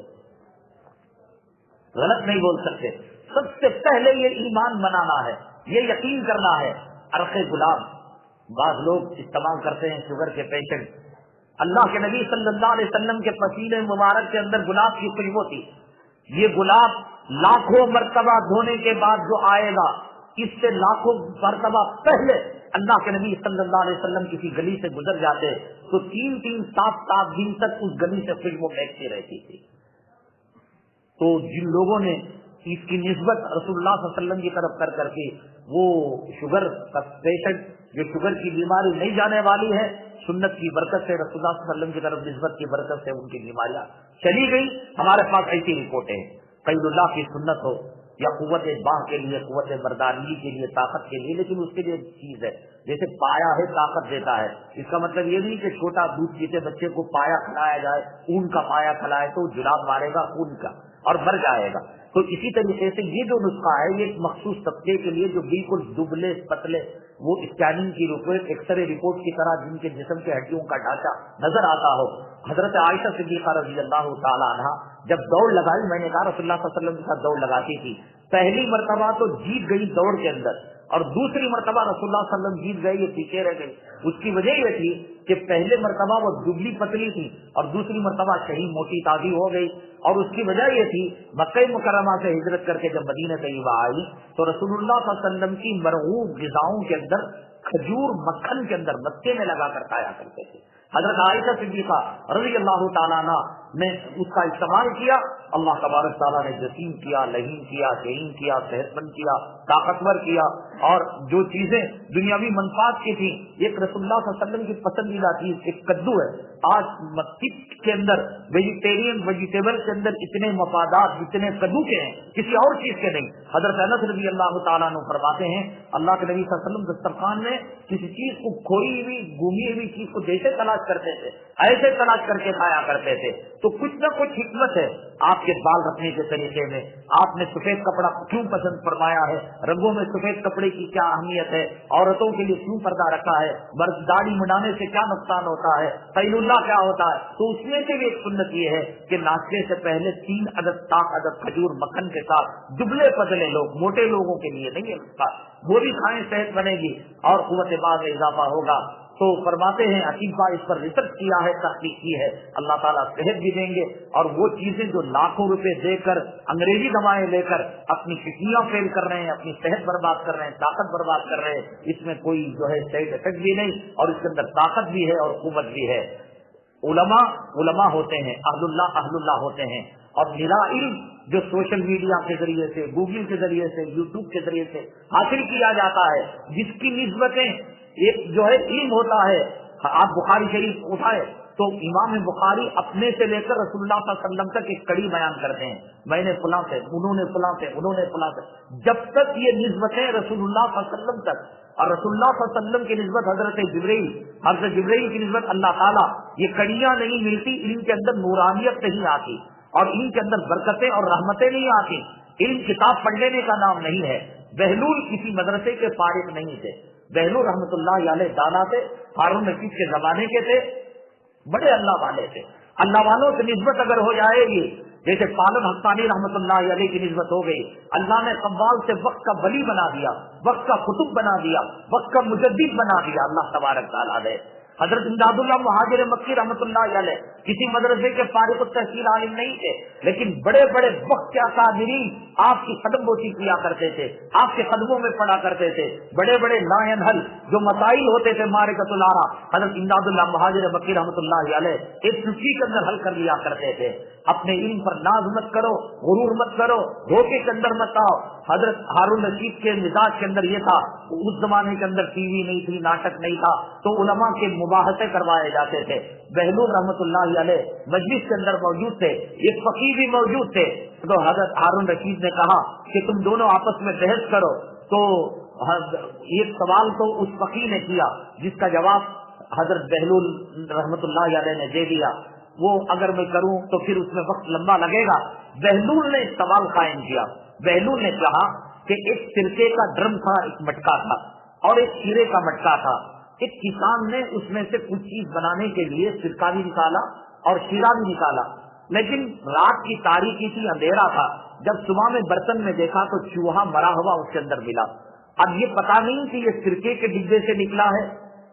غلط نہیں بول سکتے۔ سب سے پہلے یہ ایمان بنانا ہے، یہ یقین کرنا ہے۔ عرق گلاب بعض لوگ استعمال کرتے ہیں، شوگر کے پیشنٹ، اللہ کے نبی صلی اللہ علیہ وسلم کے پسینے مبارک کے اندر گلاب کی خوشبو تھی، یہ گلاب لاکھوں مرتبہ دھونے کے بعد جو آئے گا، اس سے لاکھوں مرتبہ پہلے اللہ کے نبی صلی اللہ علیہ وسلم کسی گلی سے گزر جاتے تو 3 7 دن تک اس گلی سے خوشبو مہکتی رہتی تھی۔ تو جن لوگوں نے اس کی نسبت رسول اللہ صلی اللہ علیہ وسلم کی طرف کر کے، وہ شوگر کا پیشنٹ جو شوگر کی بیماری نہیں جانے والی ہے، سنت کی برکت سے، رسول اللہ صلی اللہ علیہ وسلم کی طرف نسبت کی برکت سے ان کی بیماریاں چلی گئی۔ ہمارے پاس ایسی رپورٹیں ہیں، قید اللہ کی سنت ہو یا قوت باہ کے لیے، قوت مردانگی کے لیے، طاقت کے لیے، لیکن اس کے لیے چیز ہے، جیسے پایا ہے طاقت دیتا ہے۔ اس کا مطلب یہ نہیں کہ چھوٹا دودھ پیتے بچے کو پایا کھلایا جائے، اون کا پایا کھلائے تو جلاب مارے گا خون کا اور مر جائے گا، تو اسی طریقے سے یہ جو نسخہ ہے یہ ایک مخصوص طبقے کے لیے جو بالکل دبلے پتلے وہ اسکیننگ کی رپورٹ ایکس رے رپورٹ کی طرح جن کے جسم کے ہڈیوں کا ڈھانچہ نظر آتا ہو. حضرت عائشہ صدیقہ رضی اللہ تعالی عنہا جب دوڑ لگائی, میں نے کہا رسول اللہ صلی اللہ علیہ وسلم کے ساتھ دوڑ لگاتی تھی, پہلی مرتبہ تو جیت گئی دوڑ کے اندر, اور دوسری مرتبہ رسول اللہ صلی اللہ علیہ وسلم جیت گئی, یہ پیچھے رہ گئی. اس کی وجہ یہ تھی کہ پہلے مرتبہ وہ دبلی پتلی تھی اور دوسری مرتبہ شہید موٹی تازی ہو گئی, اور اس کی وجہ یہ تھی مکہ مکرمہ سے ہجرت کر کے جب مدینہ طیبہ آئی تو رسول اللہ صلی اللہ علیہ وسلم کی مرغوب غذاؤں کے اندر کھجور مکھن کے اندر مکے میں لگا کر کھایا کرتے تھے. حضرت عائشہ صدیقہ رضی اللہ تعالیٰ عنہ نے اس کا استعمال کیا, اللہ تبارک تعالیٰ نے جسیم کیا, لہیم کیا, شہین کیا, صحت مند کیا, طاقتور کیا, اور جو چیزیں دنیاوی منفعت کی تھی, ایک رسول اللہ صلی اللہ علیہ وسلم کی پسندیدہ چیز ایک کدو ہے. آج مسجد کے اندر ویجیٹیرین ویجیٹیبل کے اندر اتنے مفادات اتنے کدو کے ہیں, کسی اور چیز کے نہیں. حضرت انس رضی اللہ تعالیٰ عنہ فرماتے ہیں اللہ کے نبی صلی اللہ علیہ وسلم دسترخوان میں کسی چیز کو کھوئی ہوئی گمی ہوئی چیز کو جیسے تلاش کرتے تھے ایسے تلاش کر کے کھایا کرتے تھے. تو کچھ نہ کچھ حکمت ہے آپ کے بال رکھنے کے طریقے میں. آپ نے سفید کپڑا کیوں پسند فرمایا ہے, رنگوں میں سفید کپڑے کی کیا اہمیت ہے, عورتوں کے لیے کیوں پردہ رکھا ہے, مرد داڑھی منڈانے سے کیا نقصان ہوتا ہے, قیل اللہ کیا ہوتا ہے. تو اس میں سے بھی ایک سنت یہ ہے کہ ناشتے سے پہلے 3 عدد طاق عدد کھجور مکھن کے ساتھ, دبلے پتلے لوگ موٹے لوگوں کے لیے نہیں ہے, وہ بھی کھائیں, صحت بنے گی اور قوت بعد میں اضافہ ہوگا. تو فرماتے ہیں عقیقہ اس پر ریسرچ کیا ہے, تحقیق کی ہے, اللہ تعالیٰ صحت بھی دیں گے. اور وہ چیزیں جو لاکھوں روپے دے کر انگریزی دوائیں لے کر اپنی کڈنیاں فیل کر رہے ہیں, اپنی صحت برباد کر رہے ہیں, طاقت برباد کر رہے ہیں, اس میں کوئی جو ہے سائڈ افیکٹ بھی نہیں اور اس کے اندر طاقت بھی ہے اور قوت بھی ہے. علماء ہوتے ہیں, اہل اللہ ہوتے ہیں, اور نرا علم جو سوشل میڈیا کے ذریعے سے, گوگل کے ذریعے سے, یوٹیوب کے ذریعے سے حاصل کیا جاتا ہے, جس کی نسبتیں ایک جو ہے علم ہوتا ہے. آپ بخاری شریف اٹھائے تو امام بخاری اپنے سے لے کر رسول اللہ صلی اللہ علیہ وسلم تک ایک کڑی بیان کرتے ہیں, میں نے فلاں سے, انہوں نے فلاں سے, انہوں نے فلاں سے, جب تک یہ نسبتیں رسول اللہ صلی اللہ علیہ وسلم تک اور رسول اللہ صلی اللہ علیہ وسلم کی نسبت حضرت جبرائیل کی نسبت اللہ تعالیٰ, یہ کڑیاں نہیں ملتی, علم کے اندر نورانیت نہیں آتی اور علم کے اندر برکتیں اور رحمتیں نہیں آتی. علم کتاب پڑھ لینے کا نام نہیں ہے. بہلول کسی مدرسے کے فارغ نہیں تھے. بہلول رحمۃ اللہ علیہ دانا تھے, ہارون رشید کے زمانے کے تھے, بڑے اللہ والے تھے. اللہ والوں سے نسبت اگر ہو جائے گی, جیسے پالن حقانی رحمۃ اللہ علیہ کی نسبت ہو گئی, اللہ نے قوال سے وقت کا ولی بنا دیا, وقت کا قطب بنا دیا, وقت کا مجدد بنا دیا اللہ تبارک تعالیٰ نے. حضرت امداد اللہ مہاجر مکی رحمۃ اللہ علیہ کسی مدرسے کے فارغ التحصیل عالم نہیں تھے, لیکن بڑے بڑے وقت کے اکابرین آپ کی قدم بوسی کیا کرتے تھے, آپ کے قدموں میں پڑا کرتے تھے. بڑے بڑے لا ينحل جو مسائل ہوتے تھے معرکۃ الارا, حضرت امداد اللہ مہاجر مکی رحمۃ اللہ علیہ ایک چٹکی کے اندر حل کر لیا کرتے تھے. اپنے علم پر ناز مت کرو, غرور مت کرو, دھوکے کے اندر مت آؤ. حضرت ہارون رشید کے مزاج کے اندر یہ تھا, اس زمانے کے اندر ٹی وی نہیں تھی, ناٹک نہیں تھا, تو علماء کے مباحثے کروائے جاتے تھے. بہلول رحمۃ اللہ علیہ مجلس کے اندر موجود تھے, ایک فقیہ بھی موجود تھے. تو حضرت ہارون رشید نے کہا کہ تم دونوں آپس میں بحث کرو. تو ایک سوال تو اس فقیہ نے کیا جس کا جواب حضرت بہلول رحمۃ اللہ علیہ نے دے دیا. وہ اگر میں کروں تو پھر اس میں وقت لمبا لگے گا. بہلول نے سوال قائم کیا. بہلول نے کہا کہ ایک سرکے کا ڈرم تھا, ایک مٹکا تھا, اور ایک شیرے کا مٹکا تھا. ایک کسان نے اس میں سے کچھ چیز بنانے کے لیے سرکہ بھی نکالا اور شیرہ بھی نکالا, لیکن رات کی تاریکی تھی, اندھیرا تھا. جب صبح میں برتن میں دیکھا تو چوہا مرا ہوا اس کے اندر ملا. اب یہ پتا نہیں کہ یہ سرکے کے ڈبے سے نکلا ہے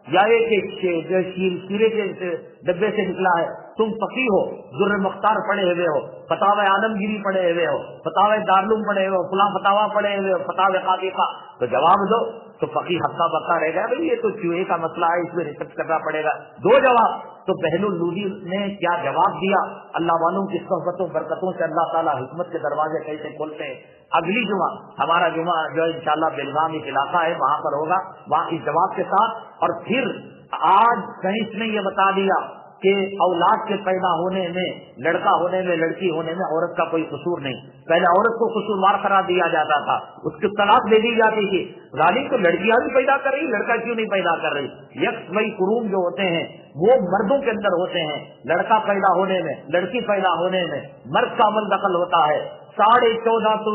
یا شیرے کے ڈبے سے نکلا ہے. تم فقیہ ہو, در مختار پڑھے ہوئے ہو, فتاوی عالمگیری پڑھے ہوئے ہو, فتاوی دارالعلوم پڑھے ہوئے ہو, فلاں فتاوا پڑھے ہوئے ہو, فتاوی قاطفہ, تو جواب دو. تو فقیہ ہفتہ بکا رہ گیا, بھائی یہ تو چوہے کا مسئلہ ہے, اس میں ریسرچ کرنا پڑے گا. دو جواب. تو بہلول لودھی نے کیا جواب دیا, اللہ والوں کی صحبتوں برکتوں سے اللہ تعالیٰ حکمت کے دروازے کیسے کھولتے ہیں. اگلی جمعہ ہمارا جمعہ جو انشاءاللہ بیلگام ایک علاقہ ہے وہاں پر ہوگا, وہاں اس جواب کے ساتھ. اور پھر آج سائنس نے یہ بتا دیا کہ اولاد کے پیدا ہونے میں, لڑکا ہونے میں, لڑکی ہونے میں عورت کا کوئی قصور نہیں. پہلے عورت کو قصوروار قرار دیا جاتا تھا, اس کی طلاق دے دی جاتی تھی. غالب تو لڑکیاں بھی پیدا کر رہی, لڑکا کیوں نہیں پیدا کر رہی؟ یکس وہی قروم جو ہوتے ہیں وہ مردوں کے اندر ہوتے ہیں. لڑکا پیدا ہونے میں, لڑکی پیدا ہونے میں مرد کا عمل دخل ہوتا ہے. 1450